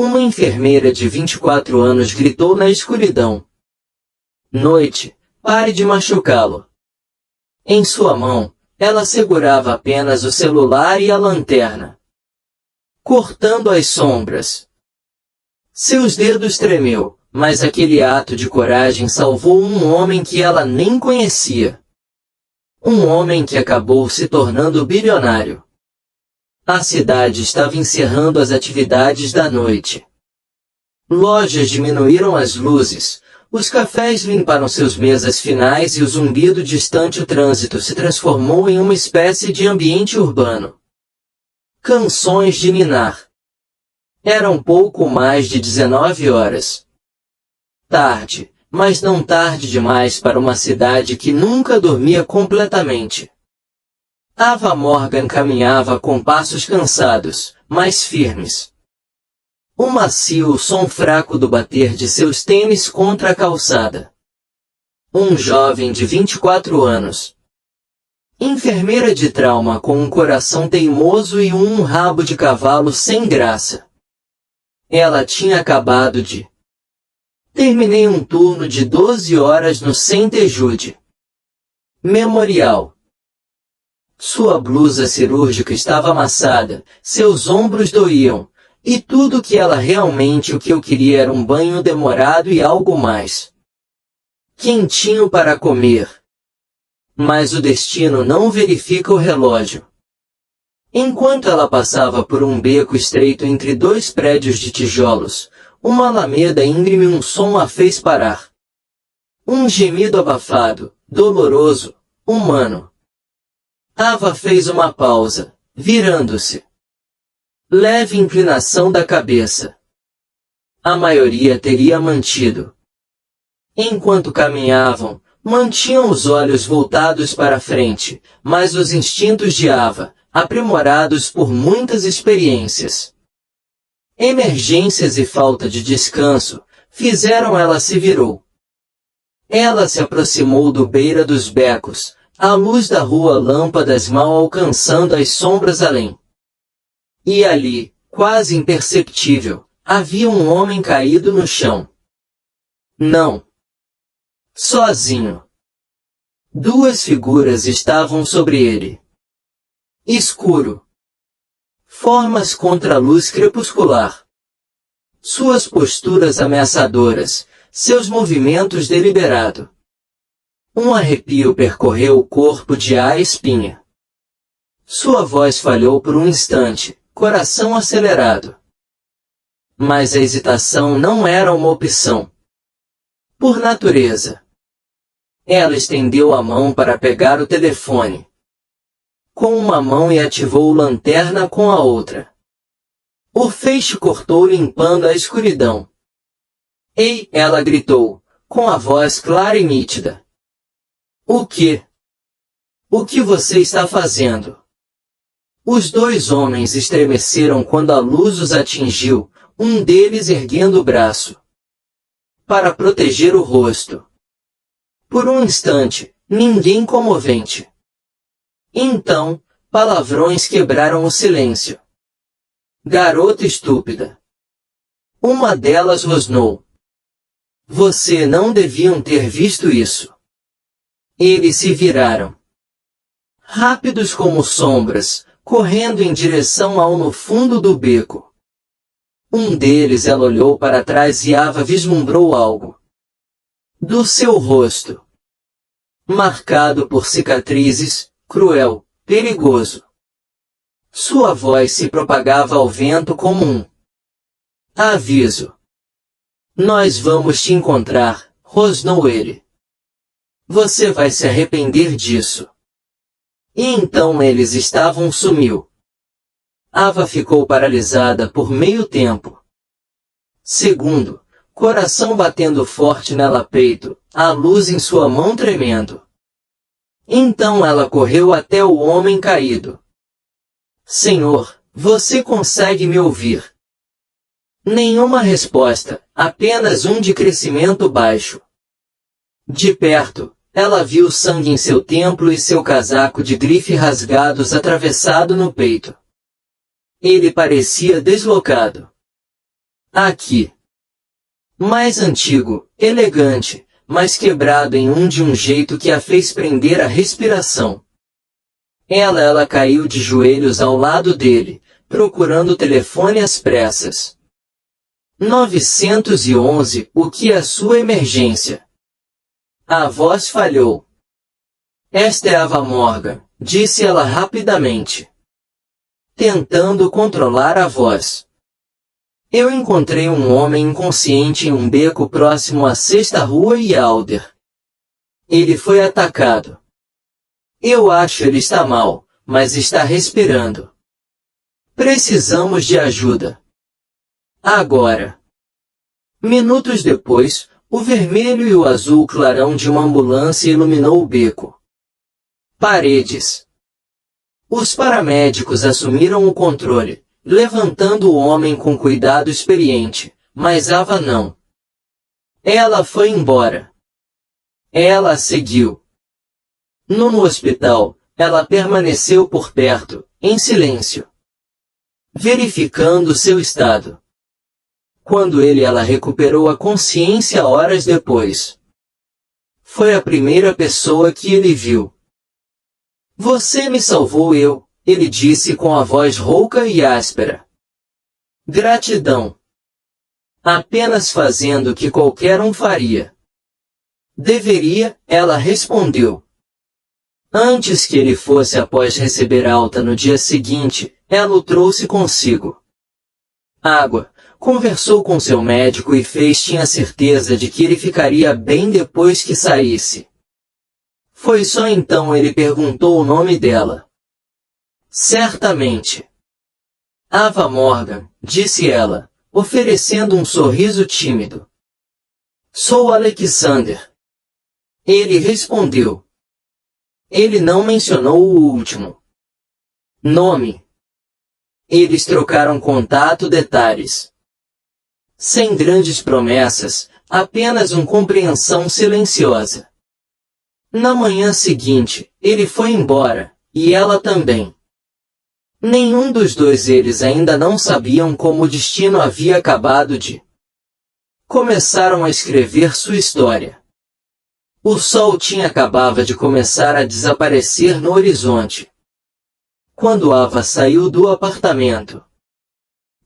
Uma enfermeira de 24 anos gritou na escuridão. Noite, pare de machucá-lo. Em sua mão, ela segurava apenas o celular e a lanterna, cortando as sombras. Seus dedos tremeu, mas aquele ato de coragem salvou um homem que ela nem conhecia. Um homem que acabou se tornando bilionário. A cidade estava encerrando as atividades da noite. Lojas diminuíram as luzes, os cafés limparam seus mesas finais e o zumbido distante. O trânsito se transformou em uma espécie de ambiente urbano. Canções de ninar. Eram pouco mais de 19 horas. Tarde, mas não tarde demais para uma cidade que nunca dormia completamente. Ava Morgan caminhava com passos cansados, mas firmes. O macio som fraco do bater de seus tênis contra a calçada. Um jovem de 24 anos. Enfermeira de trauma com um coração teimoso e um rabo de cavalo sem graça. Ela tinha acabado de... Terminei um turno de 12 horas no St. Jude Memorial. Sua blusa cirúrgica estava amassada, seus ombros doíam, e tudo que ela realmente o que eu queria era um banho demorado e algo mais quentinho para comer. Mas o destino não verifica o relógio. Enquanto ela passava por um beco estreito entre dois prédios de tijolos, uma alameda íngreme, um som a fez parar. Um gemido abafado, doloroso, humano. Ava fez uma pausa, virando-se. Leve inclinação da cabeça. A maioria teria mantido. Enquanto caminhavam, mantinham os olhos voltados para frente, mas os instintos de Ava, aprimorados por muitas experiências, emergências e falta de descanso, fizeram ela se virou. Ela se aproximou do beira dos becos, a luz da rua, lâmpadas mal alcançando as sombras além. E ali, quase imperceptível, havia um homem caído no chão. Não. Sozinho. Duas figuras estavam sobre ele. Escuro. Formas contra a luz crepuscular. Suas posturas ameaçadoras, seus movimentos deliberados. Um arrepio percorreu o corpo de A. Espinha. Sua voz falhou por um instante, coração acelerado. Mas a hesitação não era uma opção. Por natureza. Ela estendeu a mão para pegar o telefone. Com uma mão e ativou a lanterna com a outra. O feixe cortou limpando a escuridão. Ei! Ela gritou, com a voz clara e nítida. O que? O que você está fazendo? Os dois homens estremeceram quando a luz os atingiu, um deles erguendo o braço para proteger o rosto. Por um instante, ninguém comovente. Então, palavrões quebraram o silêncio. Garota estúpida. Uma delas rosnou. Você não deviam ter visto isso. Eles se viraram. Rápidos como sombras, correndo em direção ao no fundo do beco. Um deles, ela olhou para trás e Ava vislumbrou algo. Do seu rosto. Marcado por cicatrizes, cruel, perigoso. Sua voz se propagava ao vento como um aviso. Nós vamos te encontrar, rosnou ele. Você vai se arrepender disso. E então eles estavam sumiu. Ava ficou paralisada por meio tempo. Segundo, coração batendo forte nela peito, a luz em sua mão tremendo. Então ela correu até o homem caído. Senhor, você consegue me ouvir? Nenhuma resposta, apenas um de crescimento baixo. De perto, ela viu sangue em seu templo e seu casaco de grife rasgados atravessado no peito. Ele parecia deslocado. Aqui. Mais antigo, elegante, mas quebrado em de um jeito que a fez prender a respiração. Ela caiu de joelhos ao lado dele, procurando o telefone às pressas. 911, o que é sua emergência? A voz falhou. Esta é Ava Morgan, disse ela rapidamente, tentando controlar a voz. Eu encontrei um homem inconsciente em um beco próximo à 6ª Rua e Alder. Ele foi atacado. Eu acho ele está mal, mas está respirando. Precisamos de ajuda. Agora. Minutos depois, o vermelho e o azul clarão de uma ambulância iluminou o beco. Paredes. Os paramédicos assumiram o controle, levantando o homem com cuidado experiente, mas Ava não. Ela foi embora. Ela seguiu. No hospital, ela permaneceu por perto, em silêncio, verificando seu estado. Quando ela recuperou a consciência horas depois. Foi a primeira pessoa que ele viu. Você me salvou ele disse com a voz rouca e áspera. Gratidão. Apenas fazendo o que qualquer um faria. Deveria, ela respondeu. Antes que ele fosse após receber alta no dia seguinte, ela o trouxe consigo. Água. Conversou com seu médico e tinha certeza de que ele ficaria bem depois que saísse. Foi só então ele perguntou o nome dela. Certamente. Ava Morgan, disse ela, oferecendo um sorriso tímido. Sou Alexander. Ele respondeu. Ele não mencionou o último nome. Eles trocaram contato detalhes. Sem grandes promessas, apenas compreensão silenciosa. Na manhã seguinte, ele foi embora, e ela também. Nenhum dos dois eles ainda não sabiam como o destino havia acabado de. Começaram a escrever sua história. O sol acabava de começar a desaparecer no horizonte. Quando Ava saiu do apartamento,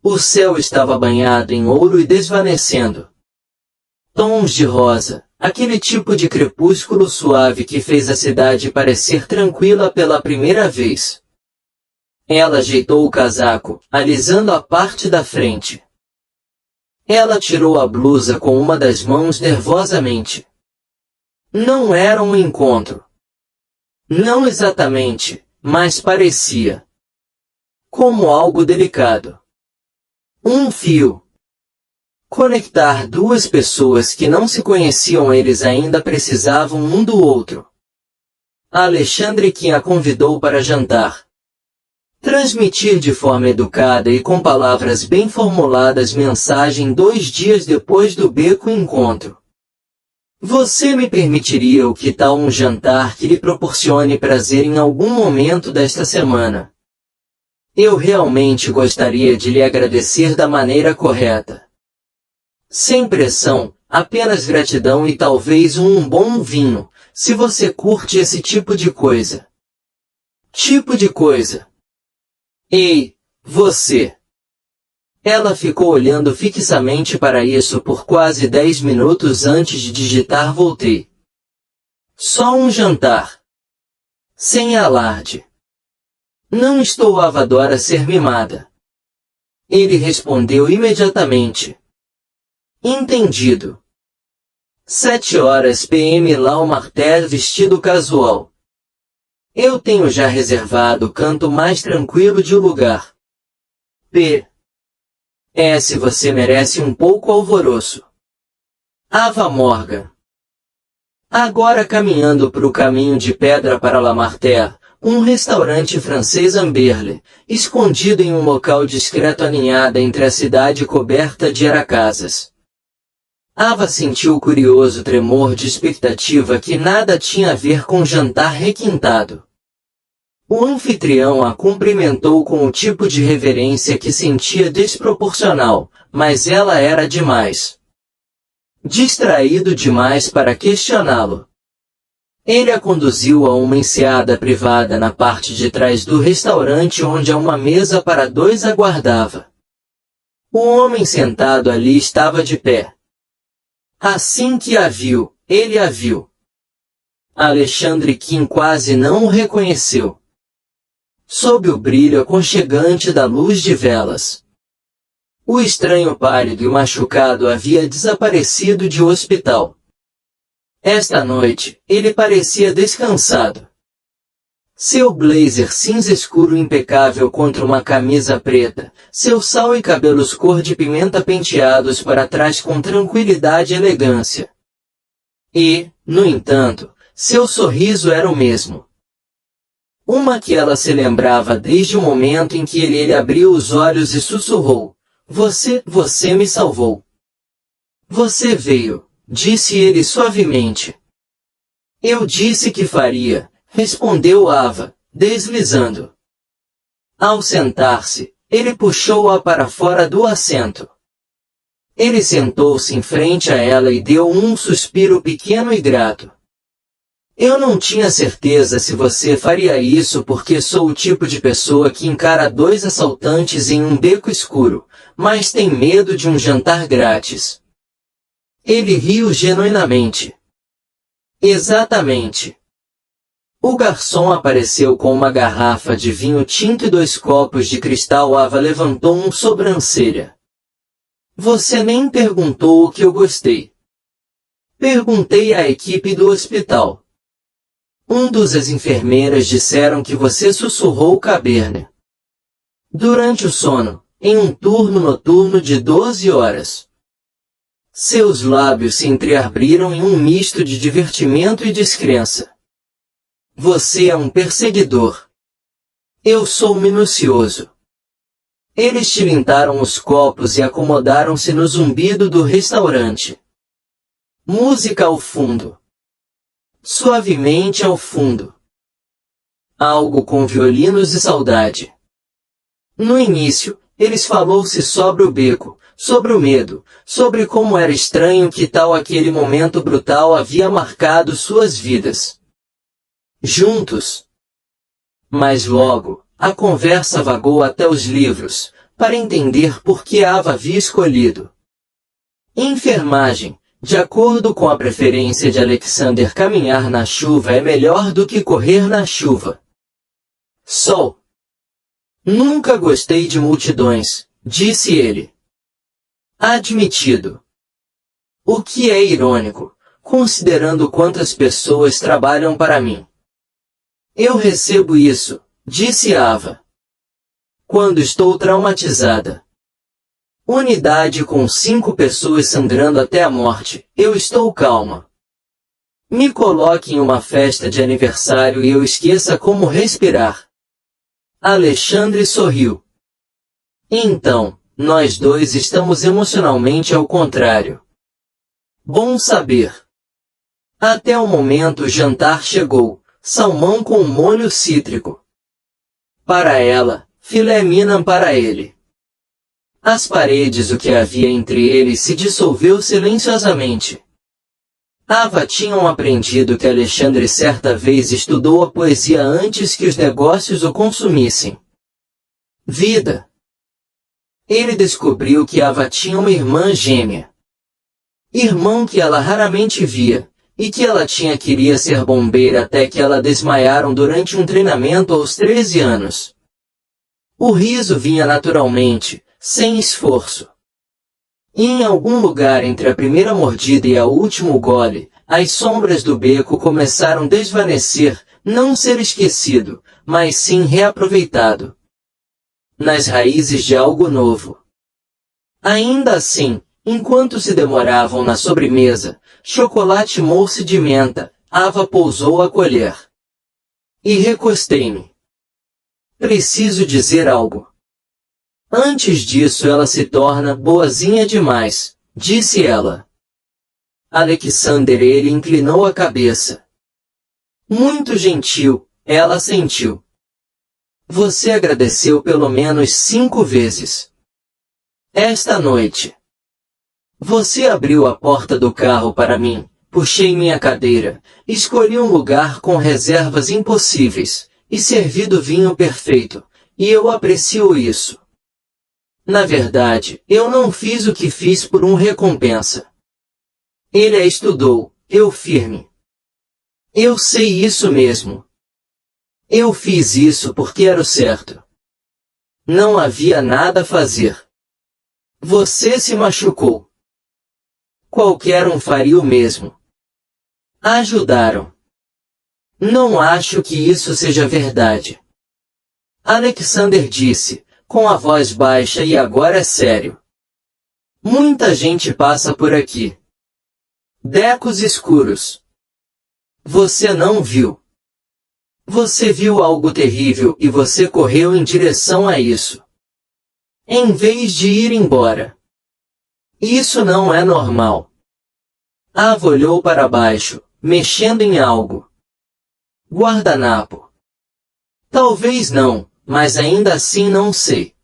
o céu estava banhado em ouro e desvanecendo. Tons de rosa, aquele tipo de crepúsculo suave que fez a cidade parecer tranquila pela primeira vez. Ela ajeitou o casaco, alisando a parte da frente. Ela tirou a blusa com uma das mãos nervosamente. Não era um encontro. Não exatamente, mas parecia. Como algo delicado. Um fio. Conectar duas pessoas que não se conheciam, eles ainda precisavam um do outro. Alexandre que a convidou para jantar. Transmitir de forma educada e com palavras bem formuladas mensagem 2 dias depois do beco encontro. Você me permitiria o que tal um jantar que lhe proporcione prazer em algum momento desta semana? Eu realmente gostaria de lhe agradecer da maneira correta. Sem pressão, apenas gratidão e talvez um bom vinho, se você curte esse tipo de coisa. Tipo de coisa. Ei, você! Ela ficou olhando fixamente para isso por quase 10 minutos antes de digitar voltei. Só um jantar. Sem alarde. Não estou avadora a ser mimada. Ele respondeu imediatamente. Entendido. 7h PM Lau Martel vestido casual. Eu tenho já reservado o canto mais tranquilo de lugar. Se você merece um pouco alvoroço. Ava Morgan. Agora caminhando para o caminho de pedra para La Martel, um restaurante francês Amberle, escondido em um local discreto aninhada entre a cidade coberta de aracasas. Ava sentiu o curioso tremor de expectativa que nada tinha a ver com jantar requintado. O anfitrião a cumprimentou com o tipo de reverência que sentia desproporcional, mas ela era demais distraído demais para questioná-lo. Ele a conduziu a uma enseada privada na parte de trás do restaurante onde uma mesa para dois aguardava. O homem sentado ali estava de pé. Assim que a viu, ele a viu. Alexandre Kim quase não o reconheceu. Sob o brilho aconchegante da luz de velas, o estranho pálido e machucado havia desaparecido de hospital. Esta noite, ele parecia descansado. Seu blazer cinza escuro impecável contra uma camisa preta, seu sal e cabelos cor de pimenta penteados para trás com tranquilidade e elegância. E, no entanto, seu sorriso era o mesmo. Uma que ela se lembrava desde o momento em que ele abriu os olhos e sussurrou: Você me salvou. Você veio, disse ele suavemente. Eu disse que faria, respondeu Ava, deslizando. Ao sentar-se, ele puxou-a para fora do assento. Ele sentou-se em frente a ela e deu um suspiro pequeno e grato. Eu não tinha certeza se você faria isso porque sou o tipo de pessoa que encara dois assaltantes em um beco escuro, mas tem medo de um jantar grátis. Ele riu genuinamente. Exatamente. O garçom apareceu com uma garrafa de vinho tinto e 2 copos de cristal. Ava levantou uma sobrancelha. Você nem perguntou o que eu gostei. Perguntei à equipe do hospital. Um dos enfermeiras disseram que você sussurrou Cabernet durante o sono, em um turno noturno de 12 horas. Seus lábios se entreabriram em um misto de divertimento e descrença. Você é um perseguidor. Eu sou minucioso. Eles tilintaram os copos e acomodaram-se no zumbido do restaurante. Música ao fundo. Suavemente ao fundo. Algo com violinos e saudade. No início, eles falou-se sobre o beco, sobre o medo, sobre como era estranho que tal aquele momento brutal havia marcado suas vidas. Juntos. Mas logo, a conversa vagou até os livros, para entender por que Ava havia escolhido enfermagem. De acordo com a preferência de Alexander, caminhar na chuva é melhor do que correr na chuva. Sol. Nunca gostei de multidões, disse ele. Admitido. O que é irônico, considerando quantas pessoas trabalham para mim. Eu recebo isso, disse Ava. Quando estou traumatizada. Unidade com 5 pessoas sangrando até a morte, eu estou calma. Me coloque em uma festa de aniversário e eu esqueça como respirar. Alexandre sorriu. Então, nós dois estamos emocionalmente ao contrário. Bom saber. Até o momento o jantar chegou, salmão com molho cítrico. Para ela, filé mignon para ele. As paredes, o que havia entre eles se dissolveu silenciosamente. Ava tinham aprendido que Alexandre certa vez estudou a poesia antes que os negócios o consumissem. Vida. Ele descobriu que Ava tinha uma irmã gêmea. Irmão que ela raramente via, e que ela queria ser bombeira até que ela desmaiaram durante um treinamento aos 13 anos. O riso vinha naturalmente, sem esforço. E em algum lugar entre a primeira mordida e o último gole, as sombras do beco começaram a desvanecer, não ser esquecido, mas sim reaproveitado. Nas raízes de algo novo. Ainda assim, enquanto se demoravam na sobremesa, chocolate mousse de menta, Ava pousou a colher. E recostei-me. Preciso dizer algo. Antes disso ela se torna boazinha demais, disse ela. Alexander, ele inclinou a cabeça. Muito gentil, ela sentiu. Você agradeceu pelo menos 5 vezes. Esta noite. Você abriu a porta do carro para mim, puxei minha cadeira, escolhi um lugar com reservas impossíveis, e servido vinho perfeito, e eu aprecio isso. Na verdade, eu não fiz o que fiz por uma recompensa. Ele a estudou, eu firme. Eu sei isso mesmo. Eu fiz isso porque era o certo. Não havia nada a fazer. Você se machucou. Qualquer um faria o mesmo. Ajudaram. Não acho que isso seja verdade. Alexander disse, com a voz baixa, e agora é sério. Muita gente passa por aqui. Becos escuros. Você não viu. Você viu algo terrível e você correu em direção a isso. Em vez de ir embora. Isso não é normal. Ava olhou para baixo, mexendo em algo. Guardanapo. Talvez não, mas ainda assim não sei.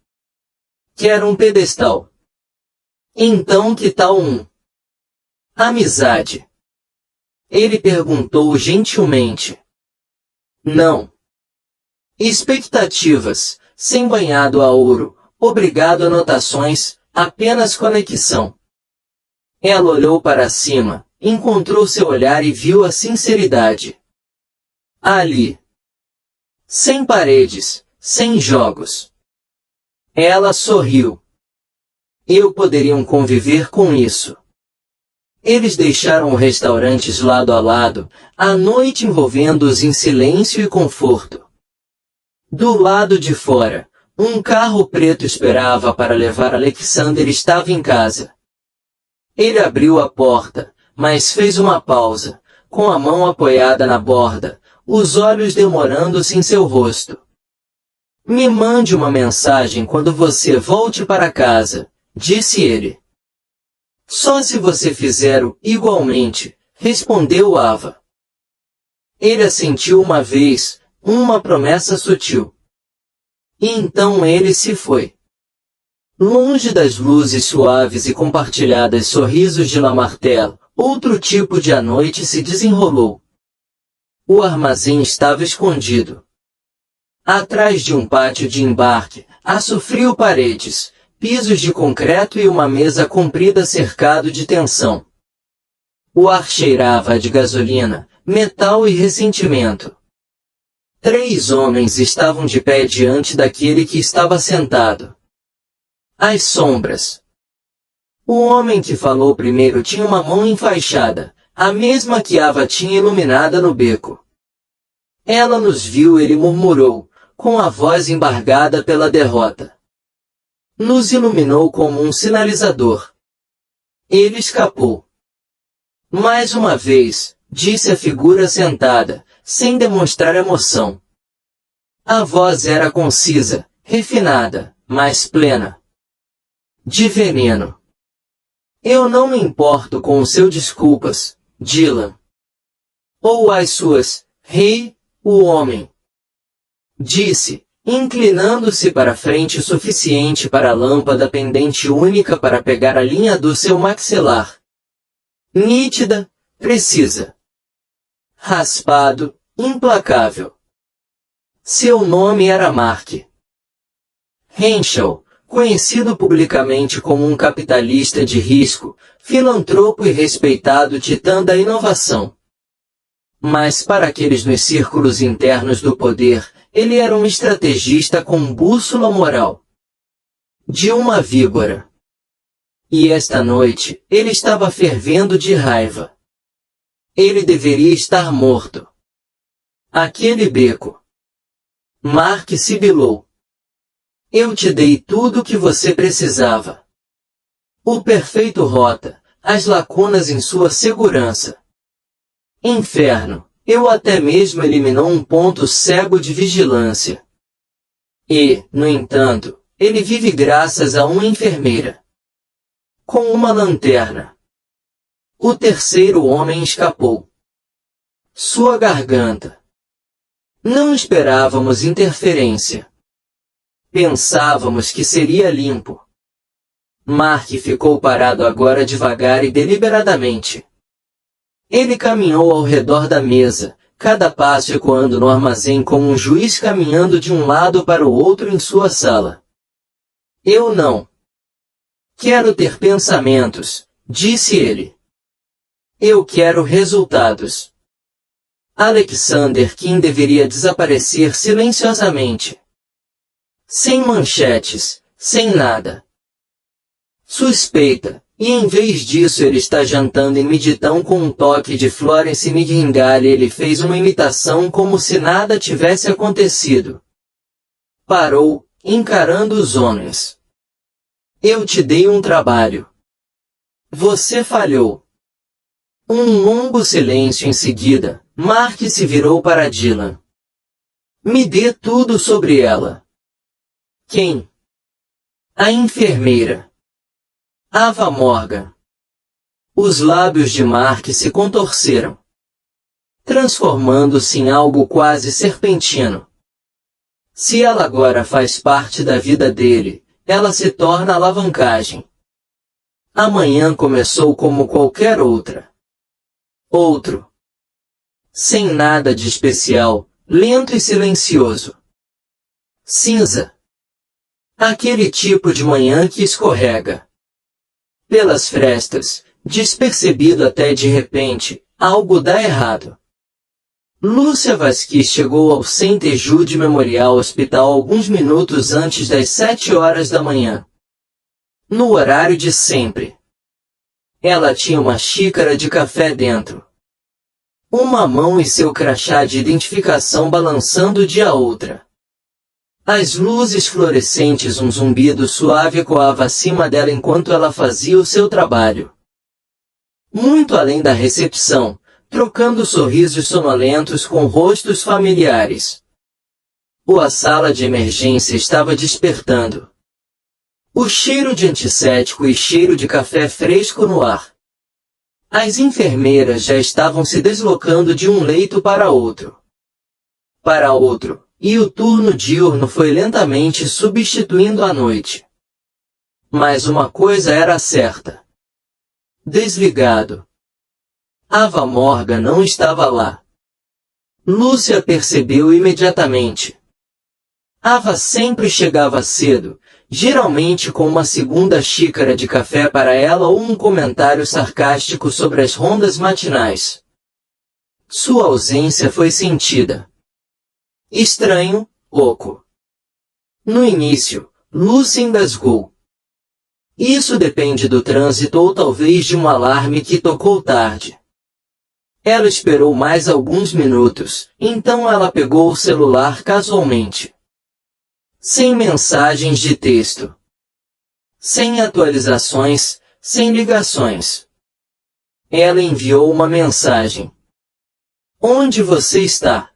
Quer um pedestal. Então que tal um? Amizade. Ele perguntou gentilmente. Não. Expectativas, sem banhado a ouro, obrigado anotações, apenas conexão. Ela olhou para cima, encontrou seu olhar e viu a sinceridade. Ali. Sem paredes, sem jogos. Ela sorriu. Eu poderiam conviver com isso. Eles deixaram restaurantes lado a lado, a noite envolvendo-os em silêncio e conforto. Do lado de fora, um carro preto esperava para levar Alexander e estava em casa. Ele abriu a porta, mas fez uma pausa, com a mão apoiada na borda, os olhos demorando-se em seu rosto. Me mande uma mensagem quando você volte para casa, disse ele. Só se você fizer o igualmente, respondeu Ava. Ele assentiu uma vez, uma promessa sutil. E então ele se foi. Longe das luzes suaves e compartilhadas sorrisos de Lamartelle, outro tipo de a noite se desenrolou. O armazém estava escondido. Atrás de um pátio de embarque, aço frio paredes, pisos de concreto e uma mesa comprida cercado de tensão. O ar cheirava de gasolina, metal e ressentimento. 3 homens estavam de pé diante daquele que estava sentado. As sombras. O homem que falou primeiro tinha uma mão enfaixada, a mesma que Ava tinha iluminada no beco. Ela nos viu, ele murmurou, com a voz embargada pela derrota. Nos iluminou como um sinalizador. Ele escapou. Mais uma vez, disse a figura sentada, sem demonstrar emoção. A voz era concisa, refinada, mas plena. De veneno. Eu não me importo com os seus desculpas, Dylan. Ou as suas, rei, o homem. Disse, inclinando-se para frente o suficiente para a lâmpada pendente única para pegar a linha do seu maxilar. Nítida, precisa. Raspado, implacável. Seu nome era Mark Henschel, conhecido publicamente como um capitalista de risco, filantropo e respeitado titã da inovação. Mas para aqueles nos círculos internos do poder, ele era um estrategista com bússola moral. De uma víbora. E esta noite, ele estava fervendo de raiva. Ele deveria estar morto. Aquele beco. Mark sibilou. Eu te dei tudo o que você precisava. O perfeito rota, as lacunas em sua segurança. Inferno, eu até mesmo eliminou um ponto cego de vigilância. E, no entanto, ele vive graças a uma enfermeira. Com uma lanterna. O terceiro homem escapou. Sua garganta. Não esperávamos interferência. Pensávamos que seria limpo. Mark ficou parado agora devagar e deliberadamente. Ele caminhou ao redor da mesa, cada passo ecoando no armazém como um juiz caminhando de um lado para o outro em sua sala. Eu não quero ter pensamentos, disse ele. Eu quero resultados. Alexander Kim deveria desaparecer silenciosamente. Sem manchetes, sem nada. Suspeita, e em vez disso ele está jantando em Midtown com um toque de Florence Nightingale. Ele fez uma imitação como se nada tivesse acontecido. Parou, encarando os homens. Eu te dei um trabalho. Você falhou. Um longo silêncio em seguida, Mark se virou para Dylan. Me dê tudo sobre ela. Quem? A enfermeira. Ava Morgan. Os lábios de Mark se contorceram, transformando-se em algo quase serpentino. Se ela agora faz parte da vida dele, ela se torna alavancagem. Amanhã começou como qualquer outra. Outro. Sem nada de especial, lento e silencioso. Cinza. Aquele tipo de manhã que escorrega pelas frestas, despercebido até de repente, algo dá errado. Lúcia Vasquez chegou ao St. Jude Memorial Hospital alguns minutos antes das 7 horas da manhã. No horário de sempre. Ela tinha uma xícara de café dentro. Uma mão e seu crachá de identificação balançando de a outra. As luzes fluorescentes, um zumbido suave ecoava acima dela enquanto ela fazia o seu trabalho. Muito além da recepção, trocando sorrisos sonolentos com rostos familiares. A sala de emergência estava despertando. O cheiro de antisséptico e cheiro de café fresco no ar. As enfermeiras já estavam se deslocando de um leito para outro. E o turno diurno foi lentamente substituindo a noite. Mas uma coisa era certa. Desligado. Ava Morgan não estava lá. Lúcia percebeu imediatamente. Ava sempre chegava cedo, geralmente com uma segunda xícara de café para ela ou um comentário sarcástico sobre as rondas matinais. Sua ausência foi sentida. Estranho, oco. No início, Lúcia engasgou. Isso depende do trânsito ou talvez de um alarme que tocou tarde. Ela esperou mais alguns minutos, então ela pegou o celular casualmente. Sem mensagens de texto. Sem atualizações, sem ligações. Ela enviou uma mensagem. Onde você está?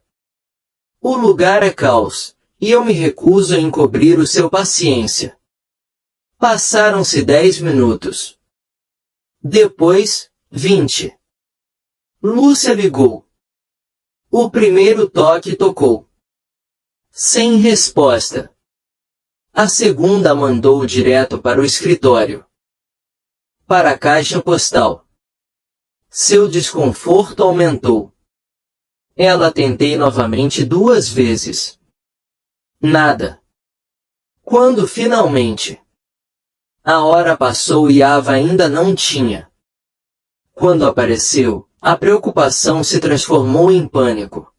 O lugar é caos, e eu me recuso a encobrir o seu paciência. Passaram-se 10 minutos. Depois, 20. Lúcia ligou. O primeiro toque tocou. Sem resposta. A segunda mandou direto para o escritório. Para a caixa postal. Seu desconforto aumentou. Ela tentei novamente 2 vezes. Nada. Quando finalmente. A hora passou e Ava ainda não tinha. Quando apareceu, a preocupação se transformou em pânico.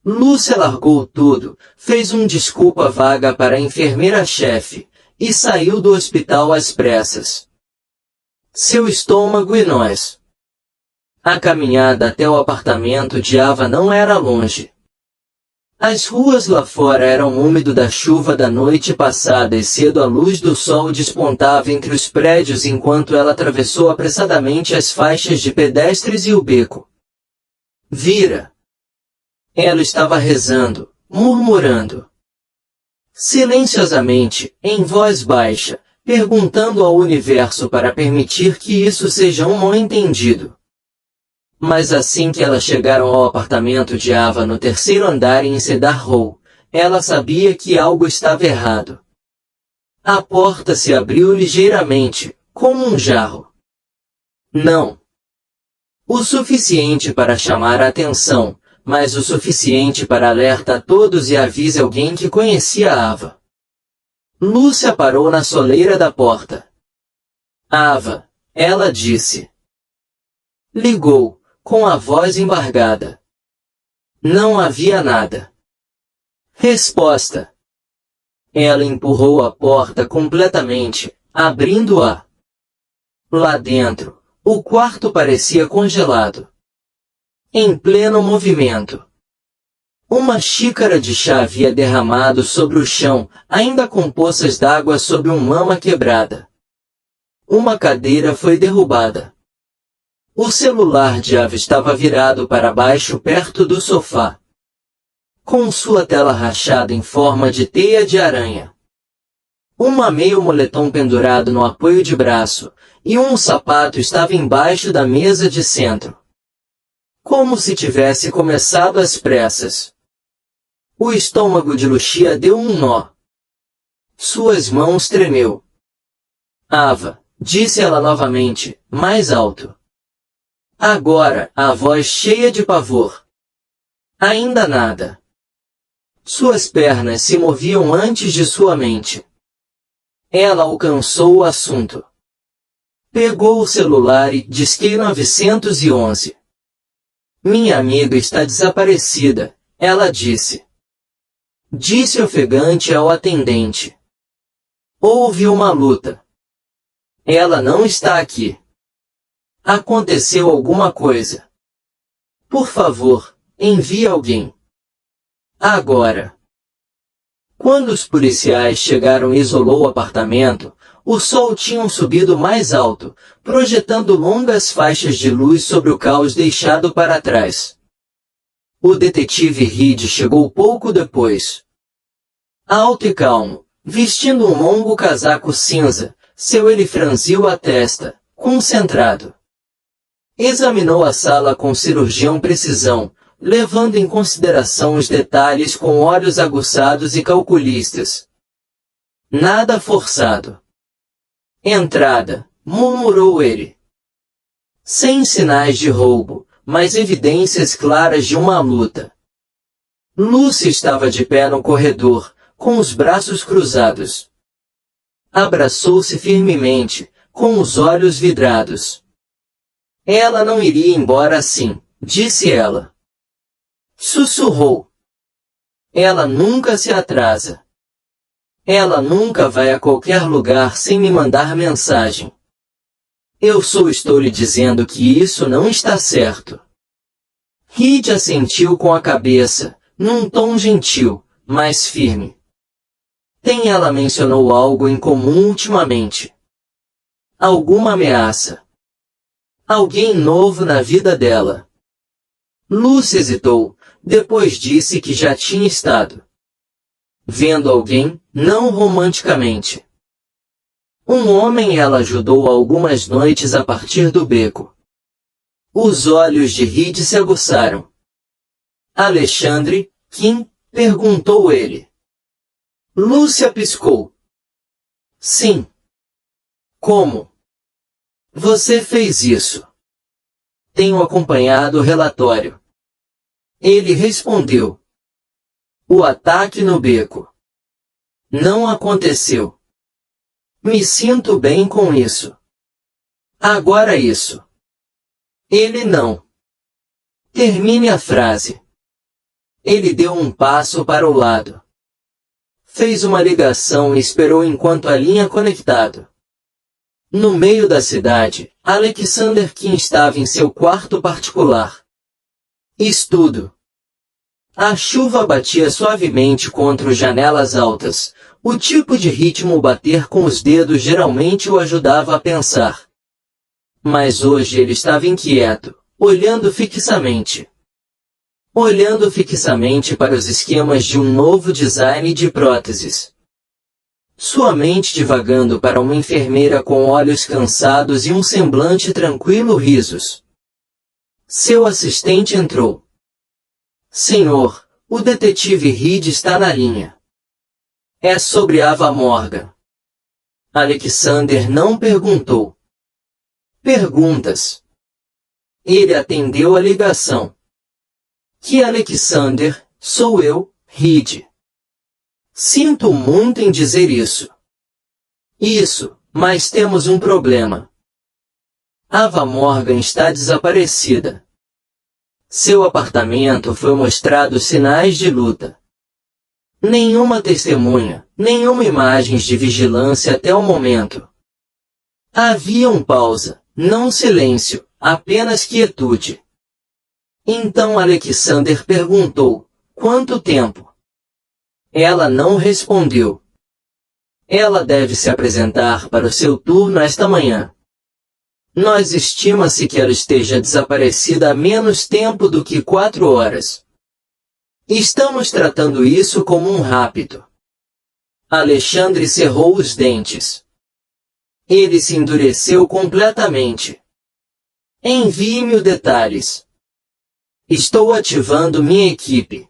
Lúcia largou tudo, fez desculpa vaga para a enfermeira-chefe, e saiu do hospital às pressas. Seu estômago e nós. A caminhada até o apartamento de Ava não era longe. As ruas lá fora eram úmidas da chuva da noite passada e cedo a luz do sol despontava entre os prédios enquanto ela atravessou apressadamente as faixas de pedestres e o beco. Vira! Ela estava rezando, murmurando. Silenciosamente, em voz baixa, perguntando ao universo para permitir que isso seja um mal-entendido. Mas assim que elas chegaram ao apartamento de Ava no 3º andar em Cedar Row, ela sabia que algo estava errado. A porta se abriu ligeiramente, como um jarro. Não. O suficiente para chamar a atenção, mas o suficiente para alertar a todos e avise alguém que conhecia Ava. Lúcia parou na soleira da porta. Ava, ela disse. Ligou, com a voz embargada. Não havia nada. Resposta. Ela empurrou a porta completamente, abrindo-a. Lá dentro, o quarto parecia congelado. Em pleno movimento. Uma xícara de chá havia derramado sobre o chão, ainda com poças d'água sob lama quebrada. Uma cadeira foi derrubada. O celular de Ava estava virado para baixo perto do sofá, com sua tela rachada em forma de teia de aranha. Meio moletom pendurado no apoio de braço, e um sapato estava embaixo da mesa de centro. Como se tivesse começado às pressas. O estômago de Lucia deu um nó. Suas mãos tremeu. Ava, disse ela novamente, mais alto. Agora, a voz cheia de pavor. Ainda nada. Suas pernas se moviam antes de sua mente. Ela alcançou o assunto. Pegou o celular e disquei 911. Minha amiga está desaparecida, ela disse. Disse ofegante ao atendente. Houve uma luta. Ela não está aqui. Aconteceu alguma coisa. Por favor, envie alguém. Agora. Quando os policiais chegaram e isolou o apartamento, o sol tinha subido mais alto, projetando longas faixas de luz sobre o caos deixado para trás. O detetive Reed chegou pouco depois. Alto e calmo, vestindo um longo casaco cinza, ele franziu a testa, concentrado. Examinou a sala com cirurgião precisão, levando em consideração os detalhes com olhos aguçados e calculistas. Nada forçado. Entrada, murmurou ele. Sem sinais de roubo, mas evidências claras de uma luta. Lucy estava de pé no corredor, com os braços cruzados. Abraçou-se firmemente, com os olhos vidrados. Ela não iria embora assim, disse ela. Sussurrou. Ela nunca se atrasa. Ela nunca vai a qualquer lugar sem me mandar mensagem. Estou lhe dizendo que isso não está certo. Reed assentiu com a cabeça, num tom gentil, mas firme. Ela mencionou algo em comum ultimamente. Alguma ameaça. Alguém novo na vida dela. Lucy hesitou, depois disse que já tinha estado vendo alguém, não romanticamente. Um homem ela ajudou algumas noites a partir do beco. Os olhos de Reed se aguçaram. Alexandre, Kim? Perguntou ele. Lúcia piscou. Sim. Como? Você fez isso? Tenho acompanhado o relatório. Ele respondeu. O ataque no beco. Não aconteceu. Me sinto bem com isso. Agora isso. Ele não. Termine a frase. Ele deu um passo para o lado. Fez uma ligação e esperou enquanto a linha conectado. No meio da cidade, Alexander Kim estava em seu quarto particular. Estudo. A chuva batia suavemente contra as janelas altas. O tipo de ritmo bater com os dedos geralmente o ajudava a pensar. Mas hoje ele estava inquieto, olhando fixamente. Olhando fixamente para os esquemas de um novo design de próteses. Sua mente divagando para uma enfermeira com olhos cansados e um semblante tranquilo risos. Seu assistente entrou. Senhor, o detetive Reed está na linha. É sobre Ava Morgan. Alexander não perguntou. Perguntas. Ele atendeu a ligação. Que Alexander, sou eu, Reed. Sinto muito em dizer isso. Isso, mas temos um problema. Ava Morgan está desaparecida. Seu apartamento foi mostrado sinais de luta. Nenhuma testemunha, nenhuma imagens de vigilância até o momento. Havia pausa, não silêncio, apenas quietude. Então Alexander perguntou, quanto tempo? Ela não respondeu. Ela deve se apresentar para o seu turno esta manhã. Nós estima-se que ela esteja desaparecida há menos tempo do que 4 horas. Estamos tratando isso como um rapto. Alexandre cerrou os dentes. Ele se endureceu completamente. Envie-me os detalhes. Estou ativando minha equipe.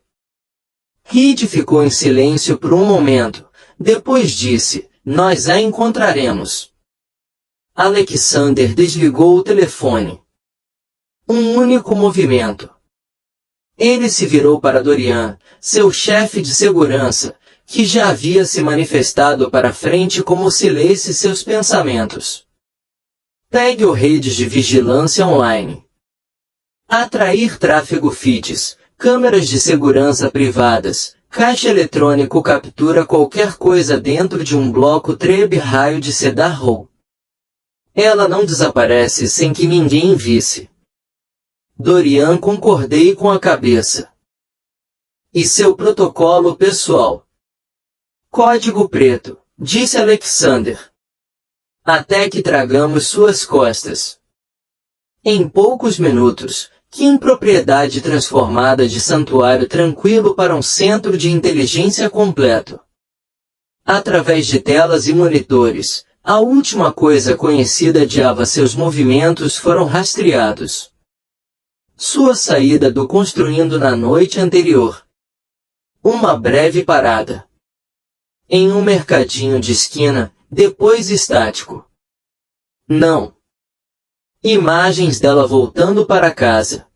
Reed ficou em silêncio por um momento, depois disse, nós a encontraremos. Alexander desligou o telefone. Um único movimento. Ele se virou para Dorian, seu chefe de segurança, que já havia se manifestado para frente como se lesse seus pensamentos. Pegue o redes de vigilância online. Atrair tráfego feeds, câmeras de segurança privadas, caixa eletrônico captura qualquer coisa dentro de um bloco Treb raio de Cedar Hall. Ela não desaparece sem que ninguém visse. Dorian concordei com a cabeça. E seu protocolo pessoal? Código preto, disse Alexander. Até que tragamos suas costas. Em poucos minutos, Kim propriedade transformada de santuário tranquilo para um centro de inteligência completo. Através de telas e monitores, a última coisa conhecida de Ava, seus movimentos foram rastreados. Sua saída do construindo na noite anterior. Uma breve parada. Em um mercadinho de esquina, depois estático. Não. Imagens dela voltando para casa.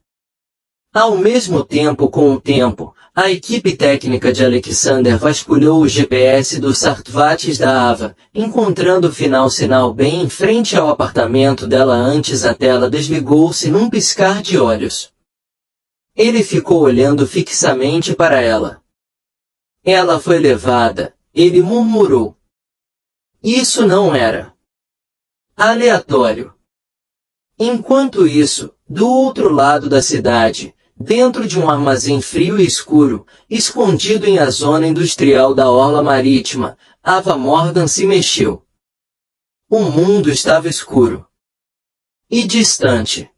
Ao mesmo tempo, com o tempo, a equipe técnica de Alexander vasculhou o GPS dos Sartvatis da Ava, encontrando o sinal bem em frente ao apartamento dela antes a tela desligou-se num piscar de olhos. Ele ficou olhando fixamente para ela. Ela foi levada, ele murmurou. Isso não era aleatório. Enquanto isso, do outro lado da cidade, dentro de um armazém frio e escuro, escondido em a zona industrial da orla marítima, Ava Morgan se mexeu. O mundo estava escuro e distante.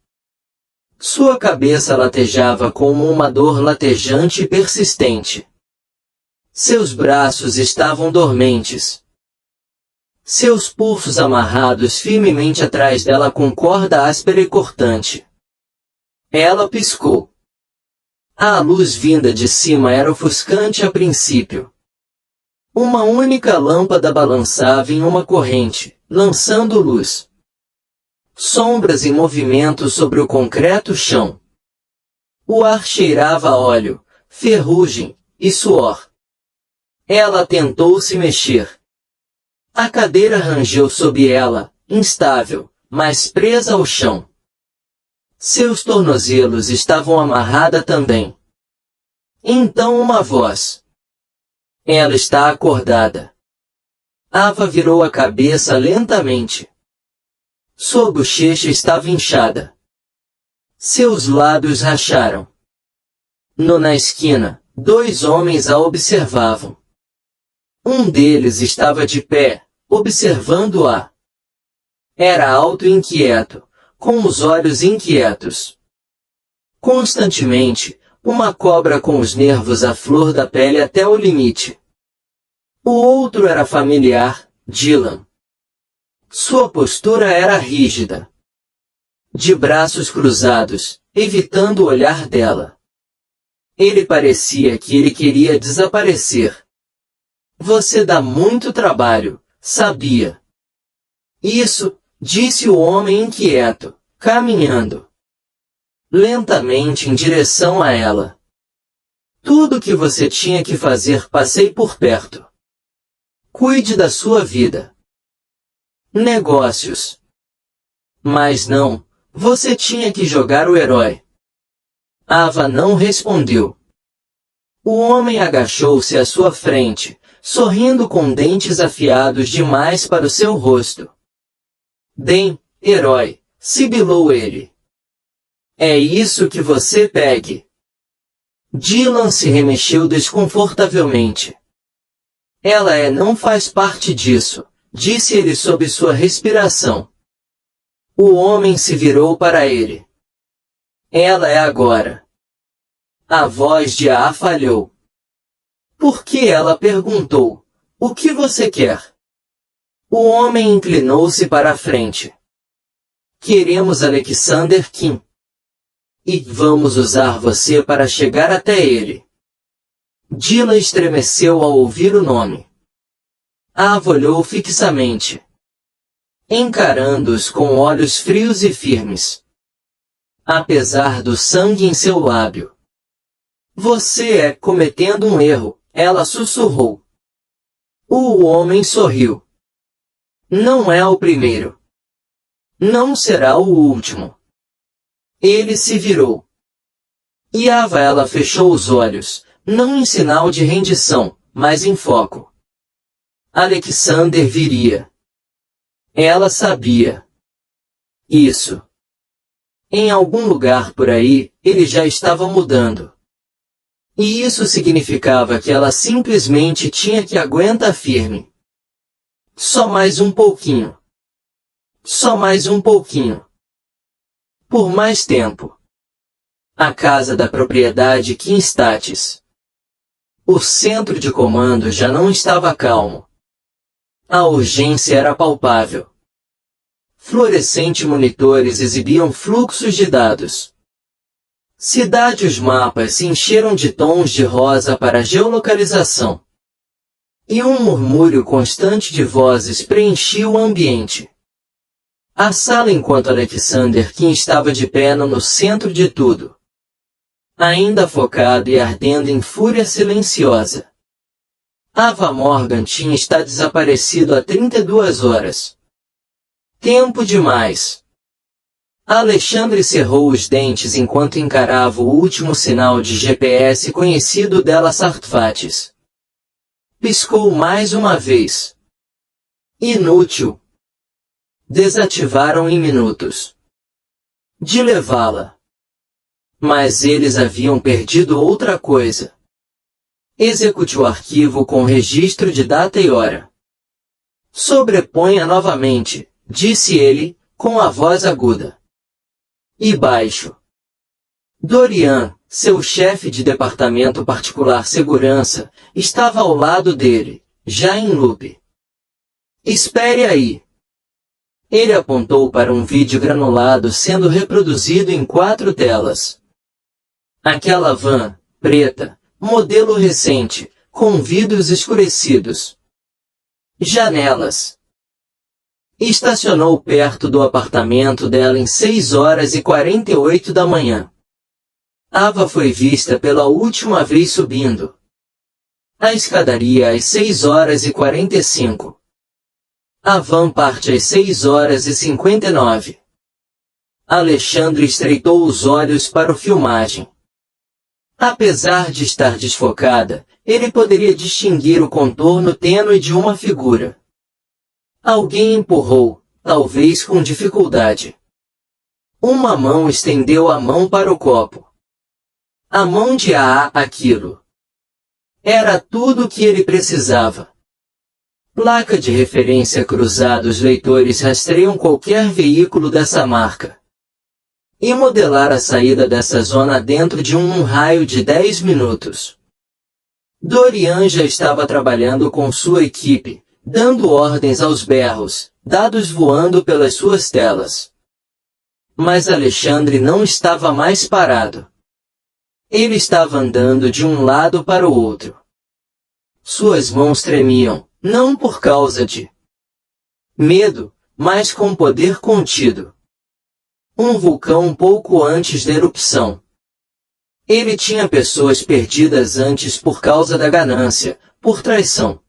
Sua cabeça latejava como uma dor latejante e persistente. Seus braços estavam dormentes. Seus pulsos amarrados firmemente atrás dela com corda áspera e cortante. Ela piscou. A luz vinda de cima era ofuscante a princípio. Uma única lâmpada balançava em uma corrente, lançando luz. Sombras em movimento sobre o concreto chão. O ar cheirava a óleo, ferrugem e suor. Ela tentou se mexer. A cadeira rangeu sob ela, instável, mas presa ao chão. Seus tornozelos estavam amarrados também. Então uma voz. Ela está acordada. Ava virou a cabeça lentamente. Sua bochecha estava inchada. Seus lábios racharam. Na esquina, 2 homens a observavam. Um deles estava de pé, observando-a. Era alto e inquieto, com os olhos inquietos. Constantemente, uma cobra com os nervos à flor da pele até o limite. O outro era familiar, Dylan. Sua postura era rígida. De braços cruzados, evitando o olhar dela. Ele parecia que ele queria desaparecer. Você dá muito trabalho, sabia? Isso, disse o homem inquieto, caminhando lentamente em direção a ela. Tudo o que você tinha que fazer passei por perto. Cuide da sua vida. Negócios. Mas não, você tinha que jogar o herói. Ava não respondeu. O homem agachou-se à sua frente, sorrindo com dentes afiados demais para o seu rosto. Bem, herói, sibilou ele. É isso que você pegue. Dylan se remexeu desconfortavelmente. Ela não faz parte disso, disse ele sob sua respiração. O homem se virou para ele. Ela é agora. A voz de A falhou. Por que ela perguntou? O que você quer? O homem inclinou-se para a frente. Queremos Alexander Kim. E vamos usar você para chegar até ele. Dylan estremeceu ao ouvir o nome. Ava olhou fixamente, encarando-os com olhos frios e firmes. Apesar do sangue em seu lábio. Você é cometendo um erro, ela sussurrou. O homem sorriu. Não é o primeiro. Não será o último. Ele se virou. E ela fechou os olhos, não em sinal de rendição, mas em foco. Alexander viria. Ela sabia. Isso. Em algum lugar por aí, ele já estava mudando. E isso significava que ela simplesmente tinha que aguentar firme. Só mais um pouquinho. Só mais um pouquinho. Por mais tempo. A casa da propriedade Kinstatis. O centro de comando já não estava calmo. A urgência era palpável. Fluorescentes monitores exibiam fluxos de dados. Cidade. Os mapas se encheram de tons de rosa para geolocalização. E um murmúrio constante de vozes preenchia o ambiente. A sala enquanto Alexander Kim estava de pé no centro de tudo. Ainda focado e ardendo em fúria silenciosa. Ava Morgan tinha estado desaparecido há 32 horas. Tempo demais. Alexandre cerrou os dentes enquanto encarava o último sinal de GPS conhecido dela Sartfatis. Piscou mais uma vez. Inútil. Desativaram em minutos. De levá-la. Mas eles haviam perdido outra coisa. Execute o arquivo com registro de data e hora. Sobreponha novamente, disse ele, com a voz aguda. E baixo. Dorian, seu chefe de departamento particular segurança, estava ao lado dele, já em loop. Espere aí. Ele apontou para um vídeo granulado sendo reproduzido em 4 telas. Aquela van, preta, modelo recente, com vidros escurecidos. Janelas. Estacionou perto do apartamento dela em 6h48 da manhã. Ava foi vista pela última vez subindo a escadaria às 6h45. A van parte às 6h59. Alexandre estreitou os olhos para a filmagem. Apesar de estar desfocada, ele poderia distinguir o contorno tênue de uma figura. Alguém empurrou, talvez com dificuldade. Uma mão estendeu a mão para o copo. A mão de aquilo. Era tudo o que ele precisava. Placa de referência cruzada. Os leitores rastreiam qualquer veículo dessa marca. E modelar a saída dessa zona dentro de um raio de 10 minutos. Dorian já estava trabalhando com sua equipe, dando ordens aos berros, dados voando pelas suas telas. Mas Alexandre não estava mais parado. Ele estava andando de um lado para o outro. Suas mãos tremiam, não por causa de medo, mas com poder contido. Um vulcão pouco antes da erupção. Ele tinha pessoas perdidas antes por causa da ganância, por traição.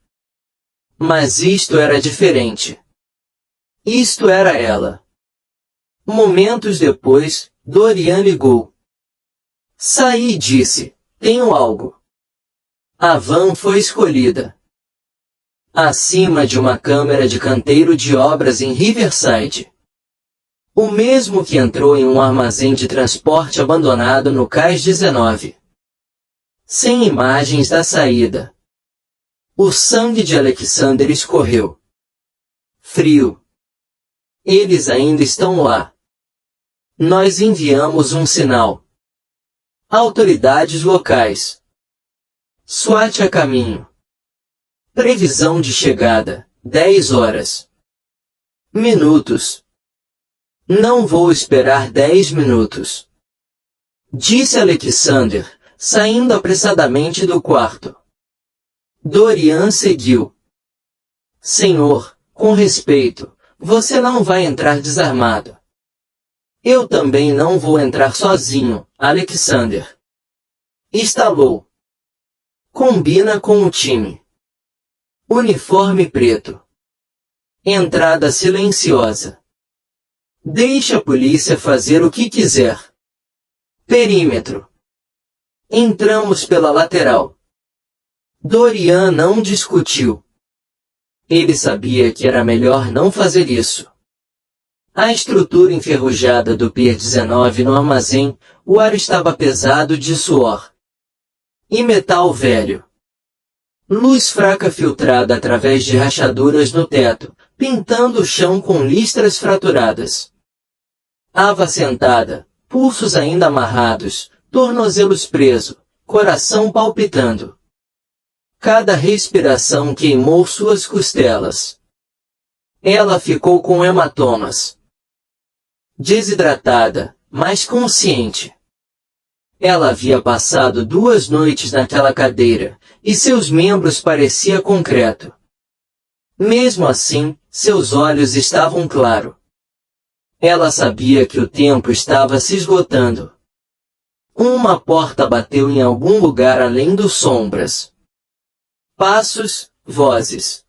Mas isto era diferente. Isto era ela. Momentos depois, Dorian ligou. Saí e disse, tenho algo. A van foi escolhida. Acima de uma câmara de canteiro de obras em Riverside. O mesmo que entrou em um armazém de transporte abandonado no Cais 19. Sem imagens da saída. O sangue de Alexander escorreu. Frio. Eles ainda estão lá. Nós enviamos um sinal. Autoridades locais. SWAT a caminho. Previsão de chegada, 10 horas. Minutos. Não vou esperar 10 minutos. Disse Alexander, saindo apressadamente do quarto. Dorian seguiu. Senhor, com respeito, você não vai entrar desarmado. Eu também não vou entrar sozinho, Alexander. Estalou. Combina com o time. Uniforme preto. Entrada silenciosa. Deixe a polícia fazer o que quiser. Perímetro. Entramos pela lateral. Dorian não discutiu. Ele sabia que era melhor não fazer isso. A estrutura enferrujada do Pier 19 no armazém, o ar estava pesado de suor. E metal velho. Luz fraca filtrada através de rachaduras no teto, pintando o chão com listras fraturadas. Ava sentada, pulsos ainda amarrados, tornozelos presos, coração palpitando. Cada respiração queimou suas costelas. Ela ficou com hematomas. Desidratada, mas consciente. Ela havia passado 2 noites naquela cadeira, e seus membros pareciam concreto. Mesmo assim, seus olhos estavam claros. Ela sabia que o tempo estava se esgotando. Uma porta bateu em algum lugar além dos sombras. Passos, vozes.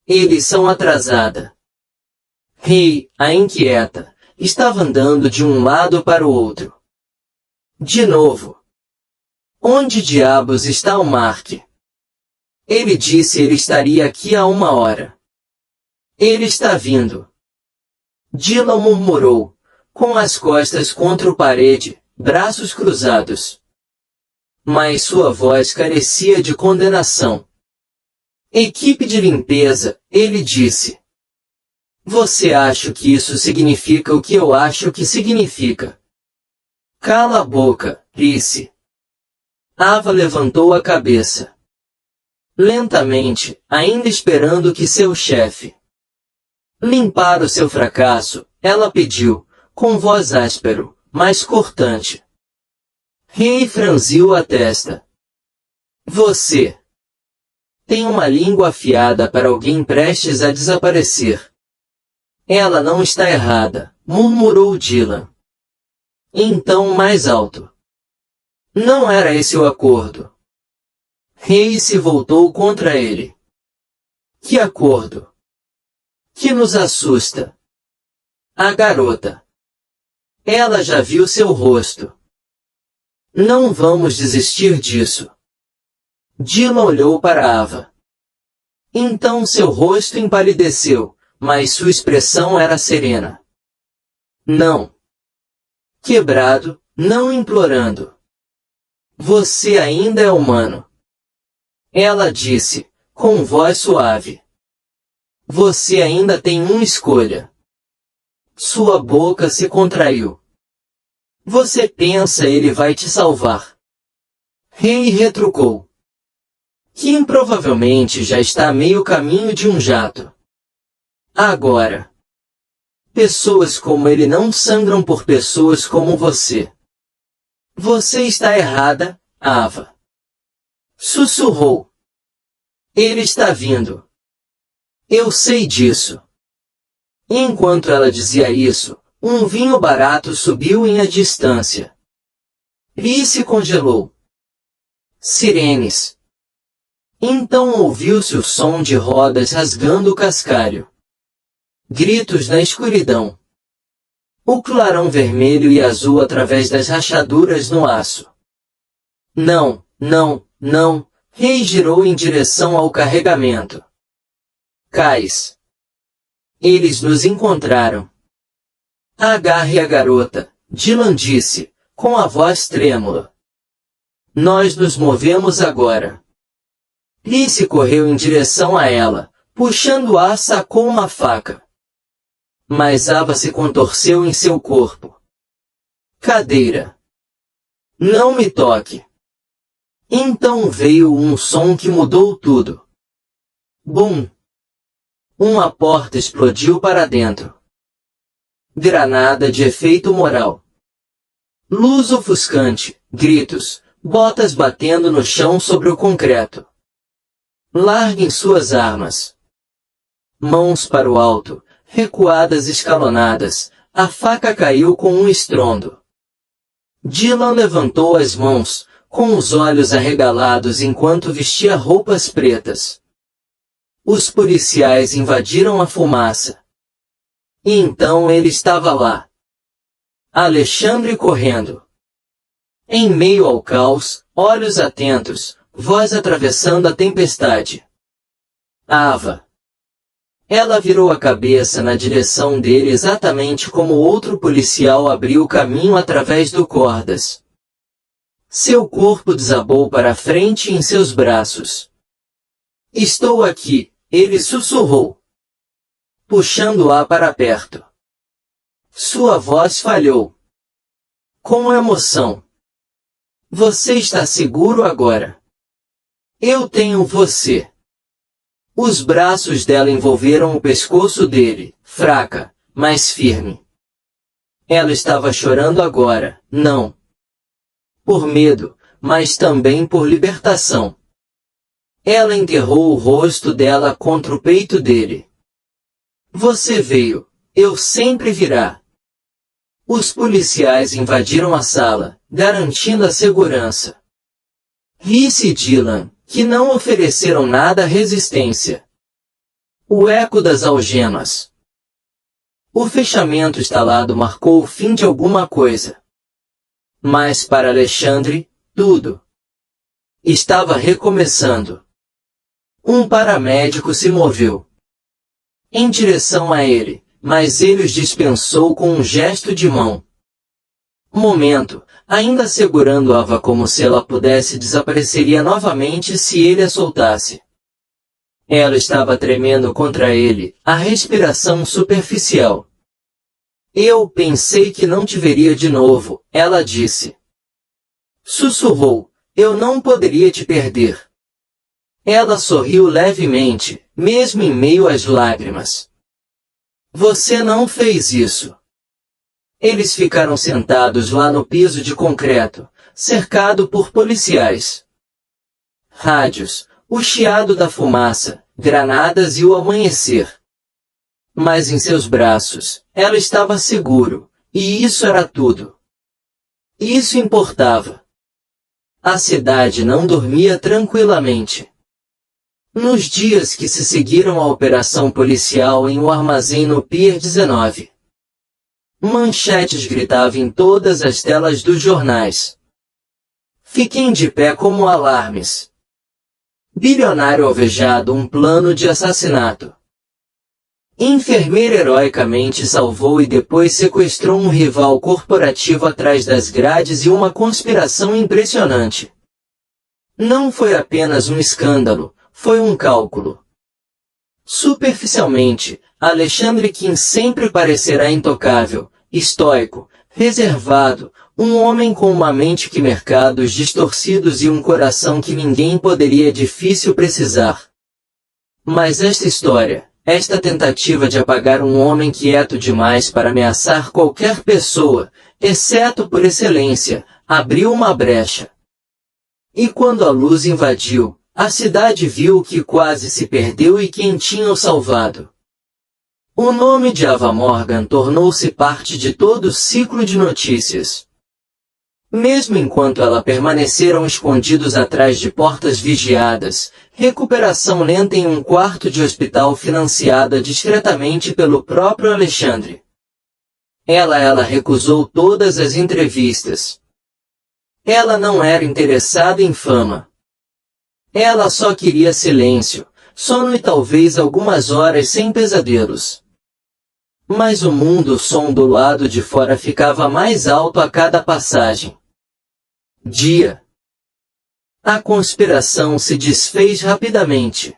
Eles são atrasada. Hey, a inquieta, estava andando de um lado para o outro. De novo. Onde diabos está o Mark? Ele disse ele estaria aqui há 1 hora. Ele está vindo. Dylan murmurou, com as costas contra a parede, braços cruzados. Mas sua voz carecia de condenação. Equipe de limpeza, ele disse. Você acha que isso significa o que eu acho que significa? Cala a boca, disse. Ava levantou a cabeça. Lentamente, ainda esperando que seu chefe limpar o seu fracasso, ela pediu, com voz áspero, mas cortante. Rei franziu a testa. Você tem uma língua afiada para alguém prestes a desaparecer. Ela não está errada, murmurou Dylan. Então mais alto. Não era esse o acordo. Rei se voltou contra ele. Que acordo? Que nos assusta. A garota. Ela já viu seu rosto. Não vamos desistir disso. Dylan olhou para Ava. Então seu rosto empalideceu, mas sua expressão era serena. Não. Quebrado, não implorando. Você ainda é humano. Ela disse, com voz suave. Você ainda tem uma escolha. Sua boca se contraiu. Você pensa ele vai te salvar. Rei retrucou. Kim provavelmente já está a meio caminho de um jato. Agora. Pessoas como ele não sangram por pessoas como você. Você está errada, Ava. Sussurrou. Ele está vindo. Eu sei disso. Enquanto ela dizia isso, um vinho barato subiu em a distância. E se congelou. Sirenes. Então ouviu-se o som de rodas rasgando o cascalho. Gritos na escuridão. O clarão vermelho e azul através das rachaduras no aço. Não, não, não, Rei girou em direção ao carregamento. Cais. Eles nos encontraram. Agarre a garota, Dylan disse, com a voz trêmula. Nós nos movemos agora. Lizzie correu em direção a ela, puxando-a sacou uma faca. Mas Ava se contorceu em seu corpo. Cadeira. Não me toque. Então veio um som que mudou tudo. Bum! Uma porta explodiu para dentro. Granada de efeito moral. Luz ofuscante, gritos, botas batendo no chão sobre o concreto. Larguem suas armas. Mãos para o alto, recuadas escalonadas, a faca caiu com um estrondo. Dylan levantou as mãos, com os olhos arregalados enquanto vestia roupas pretas. Os policiais invadiram a fumaça. E então ele estava lá. Alexandre correndo. Em meio ao caos, olhos atentos, voz atravessando a tempestade. Ava. Ela virou a cabeça na direção dele exatamente como outro policial abriu caminho através do cordas. Seu corpo desabou para frente em seus braços. Estou aqui, ele sussurrou, puxando-a para perto. Sua voz falhou. Com emoção. Você está seguro agora? Eu tenho você. Os braços dela envolveram o pescoço dele, fraca, mas firme. Ela estava chorando agora, não por medo, mas também por libertação. Ela enterrou o rosto dela contra o peito dele. Você veio, eu sempre virá. Os policiais invadiram a sala, garantindo a segurança. Rhys e Dylan, que não ofereceram nada à resistência. O eco das algemas. O fechamento estalado marcou o fim de alguma coisa. Mas para Alexandre, tudo estava recomeçando. Um paramédico se moveu em direção a ele, mas ele os dispensou com um gesto de mão. Momento, ainda segurando Ava como se ela pudesse desapareceria novamente se ele a soltasse. Ela estava tremendo contra ele, a respiração superficial. Eu pensei que não te veria de novo, ela disse. Sussurrou, eu não poderia te perder. Ela sorriu levemente, mesmo em meio às lágrimas. Você não fez isso. Eles ficaram sentados lá no piso de concreto, cercado por policiais. Rádios, o chiado da fumaça, granadas e o amanhecer. Mas em seus braços, ela estava seguro, e isso era tudo. Isso importava. A cidade não dormia tranquilamente. Nos dias que se seguiram à operação policial em um armazém no Pier 19. Manchetes gritavam em todas as telas dos jornais. Fiquem de pé como alarmes. Bilionário alvejado, um plano de assassinato. Enfermeira heroicamente salvou e depois sequestrou um rival corporativo atrás das grades e uma conspiração impressionante. Não foi apenas um escândalo, foi um cálculo. Superficialmente, Alexandre Kim sempre parecerá intocável, estoico, reservado, um homem com uma mente que mercados distorcidos e um coração que ninguém poderia difícil precisar. Mas esta história, esta tentativa de apagar um homem quieto demais para ameaçar qualquer pessoa, exceto por excelência, abriu uma brecha. E quando a luz invadiu, a cidade viu que quase se perdeu e quem tinha o salvado. O nome de Ava Morgan tornou-se parte de todo o ciclo de notícias. Mesmo enquanto ela permaneceram escondidos atrás de portas vigiadas, recuperação lenta em um quarto de hospital financiada discretamente pelo próprio Alexandre. Ela recusou todas as entrevistas. Ela não era interessada em fama. Ela só queria silêncio, sono e talvez algumas horas sem pesadelos. Mas o som do lado de fora ficava mais alto a cada passagem. Dia. A conspiração se desfez rapidamente.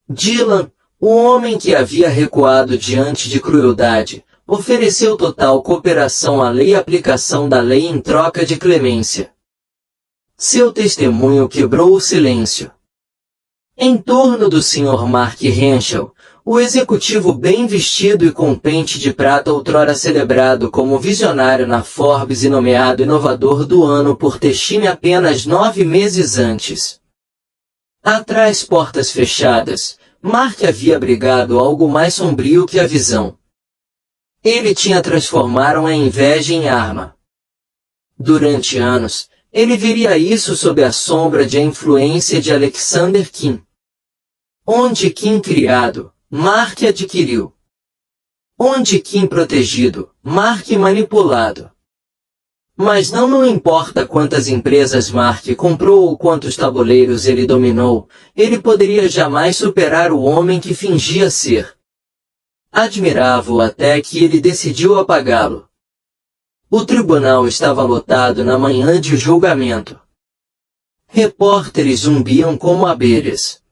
Dylan, o homem que havia recuado diante de crueldade, ofereceu total cooperação à lei e aplicação da lei em troca de clemência. Seu testemunho quebrou o silêncio. Em torno do Sr. Mark Henschel, o executivo bem vestido e com pente de prata outrora celebrado como visionário na Forbes e nomeado inovador do ano por Techime apenas 9 meses antes. Atrás portas fechadas, Mark havia abrigado algo mais sombrio que a visão. Ele tinha transformado a inveja em arma. Durante anos, ele veria isso sob a sombra de a influência de Alexander Kim. Onde Kim criado, Mark adquiriu. Onde Kim protegido, Mark manipulado. Mas não importa quantas empresas Mark comprou ou quantos tabuleiros ele dominou, ele poderia jamais superar o homem que fingia ser. Admirava-o até que ele decidiu apagá-lo. O tribunal estava lotado na manhã de julgamento. Repórteres zumbiam como abelhas.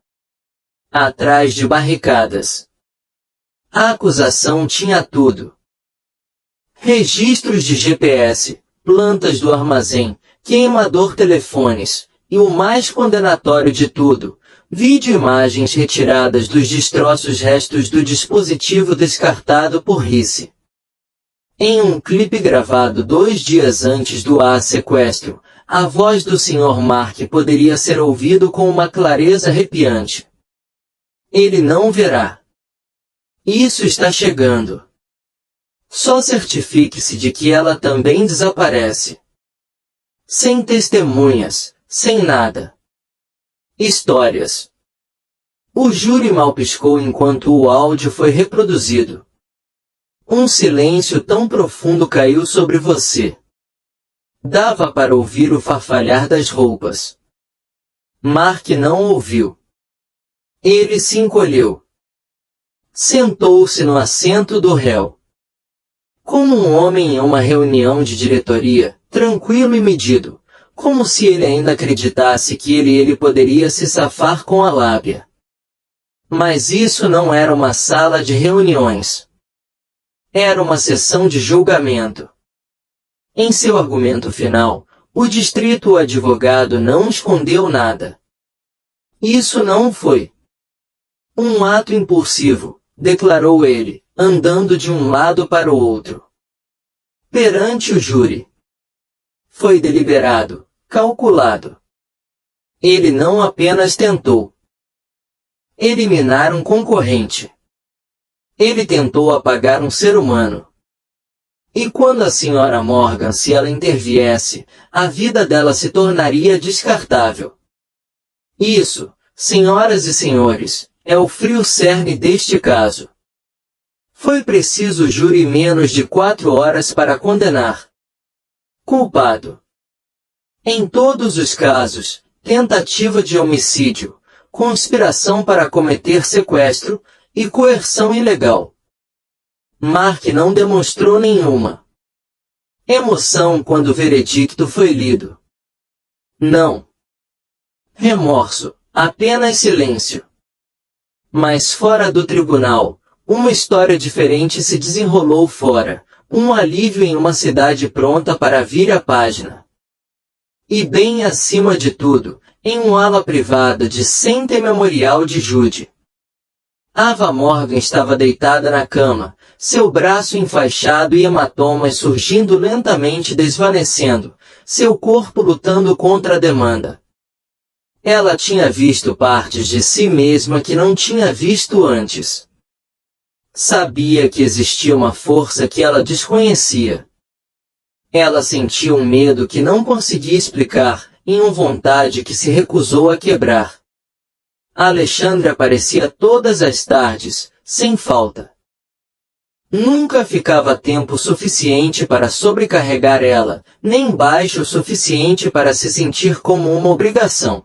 Atrás de barricadas. A acusação tinha tudo. Registros de GPS, plantas do armazém, queimador telefones, e o mais condenatório de tudo, vídeo-imagens retiradas dos destroços restos do dispositivo descartado por Risse. Em um clipe gravado 2 dias antes do sequestro, a voz do Sr. Mark poderia ser ouvido com uma clareza arrepiante. Ele não verá. Isso está chegando. Só certifique-se de que ela também desaparece. Sem testemunhas, sem nada. Histórias. O júri mal piscou enquanto o áudio foi reproduzido. Um silêncio tão profundo caiu sobre você. Dava para ouvir o farfalhar das roupas. Mark não ouviu. Ele se encolheu. Sentou-se no assento do réu. Como um homem em uma reunião de diretoria, tranquilo e medido, como se ele ainda acreditasse que ele poderia se safar com a lábia. Mas isso não era uma sala de reuniões. Era uma sessão de julgamento. Em seu argumento final, o distrito advogado não escondeu nada. Isso não foi um ato impulsivo, declarou ele, andando de um lado para o outro. Perante o júri. Foi deliberado, calculado. Ele não apenas tentou eliminar um concorrente. Ele tentou apagar um ser humano. E quando a Sra. Morgan, se ela interviesse, a vida dela se tornaria descartável. Isso, senhoras e senhores, é o frio cerne deste caso. Foi preciso o júri menos de 4 horas para condenar. Culpado. Em todos os casos, tentativa de homicídio, conspiração para cometer sequestro e coerção ilegal. Mark não demonstrou nenhuma emoção quando o veredicto foi lido. Não. Remorso, apenas silêncio. Mas fora do tribunal, uma história diferente se desenrolou fora, um alívio em uma cidade pronta para vir à página. E bem acima de tudo, em um ala privada de Center Memorial de Jude. Ava Morgan estava deitada na cama, seu braço enfaixado e hematomas surgindo lentamente desvanecendo, seu corpo lutando contra a demanda. Ela tinha visto partes de si mesma que não tinha visto antes. Sabia que existia uma força que ela desconhecia. Ela sentia um medo que não conseguia explicar, e uma vontade que se recusou a quebrar. Alexandre aparecia todas as tardes, sem falta. Nunca ficava tempo suficiente para sobrecarregar ela, nem baixo o suficiente para se sentir como uma obrigação.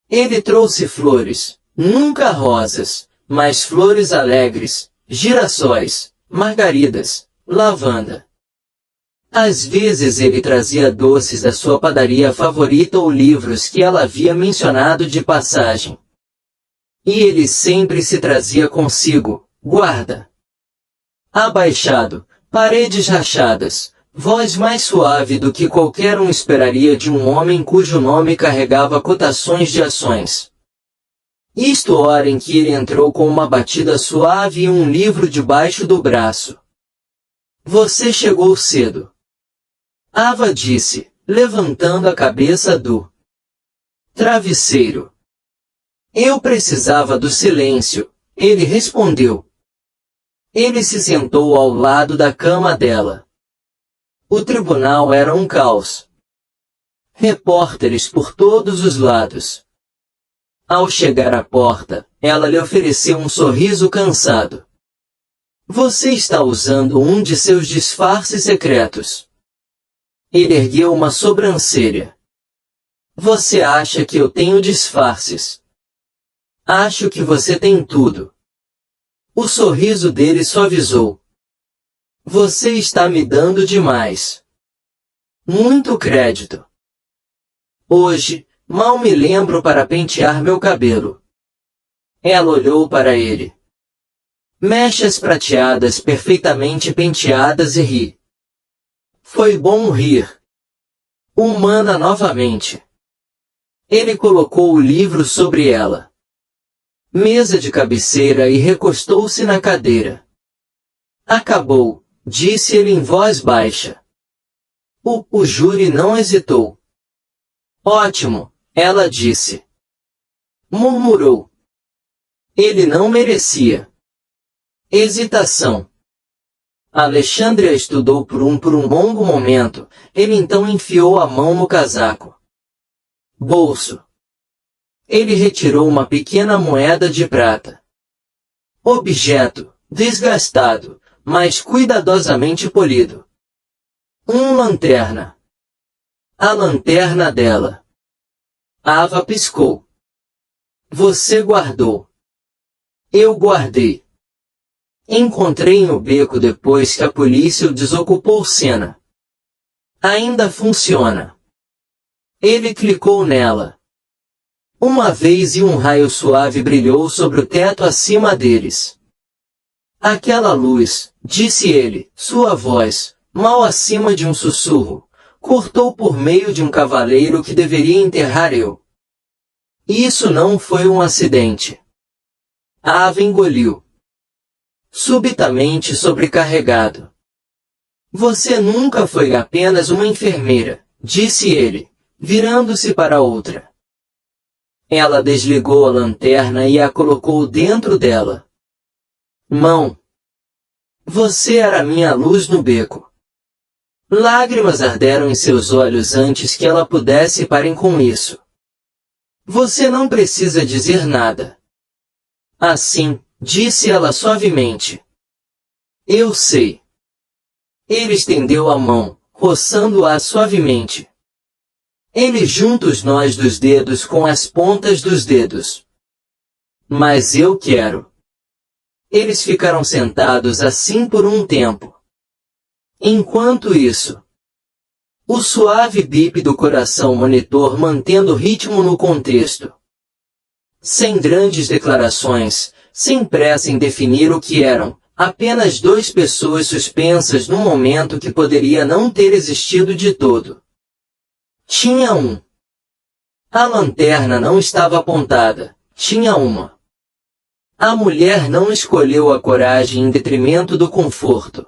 Ele trouxe flores, nunca rosas, mas flores alegres, girassóis, margaridas, lavanda. Às vezes ele trazia doces da sua padaria favorita ou livros que ela havia mencionado de passagem. E ele sempre se trazia consigo, guarda. Abaixado, paredes rachadas, voz mais suave do que qualquer um esperaria de um homem cujo nome carregava cotações de ações. Isto hora em que ele entrou com uma batida suave e um livro debaixo do braço. Você chegou cedo. Ava disse, levantando a cabeça do travesseiro. Eu precisava do silêncio, ele respondeu. Ele se sentou ao lado da cama dela. O tribunal era um caos. Repórteres por todos os lados. Ao chegar à porta, ela lhe ofereceu um sorriso cansado. Você está usando um de seus disfarces secretos. Ele ergueu uma sobrancelha. Você acha que eu tenho disfarces? Acho que você tem tudo. O sorriso dele suavizou. Você está me dando demais. Muito crédito. Hoje, mal me lembro para pentear meu cabelo. Ela olhou para ele. Mechas prateadas perfeitamente penteadas e ri. Foi bom rir. Humana novamente. Ele colocou o livro sobre ela. Mesa de cabeceira e recostou-se na cadeira. Acabou, disse ele em voz baixa. O júri não hesitou. Ótimo, ela disse. Murmurou. Ele não merecia. Hesitação. Alexandre a estudou por um longo momento, ele então enfiou a mão no casaco. Bolso. Ele retirou uma pequena moeda de prata. Objeto, desgastado, mas cuidadosamente polido. Lanterna. A lanterna dela. Ava piscou. Você guardou. Eu guardei. Encontrei no beco depois que a polícia o desocupou cena. Ainda funciona. Ele clicou nela. Uma vez e um raio suave brilhou sobre o teto acima deles. Aquela luz, disse ele, sua voz, mal acima de um sussurro, cortou por meio de um cavaleiro que deveria enterrar eu. Isso não foi um acidente. A ave engoliu. Subitamente sobrecarregado. Você nunca foi apenas uma enfermeira, disse ele, virando-se para outra. Ela desligou a lanterna e a colocou dentro dela. Mão. Você era minha luz no beco. Lágrimas arderam em seus olhos antes que ela pudesse parar com isso. Você não precisa dizer nada. Assim, disse ela suavemente. Eu sei. Ele estendeu a mão, roçando-a suavemente. Ele junta os nós dos dedos com as pontas dos dedos. Mas eu quero. Eles ficaram sentados assim por um tempo. Enquanto isso, o suave bip do coração monitor mantendo ritmo no contexto. Sem grandes declarações, sem pressa em definir o que eram, apenas duas pessoas suspensas num momento que poderia não ter existido de todo. Tinha um. A lanterna não estava apontada, tinha uma. A mulher não escolheu a coragem em detrimento do conforto.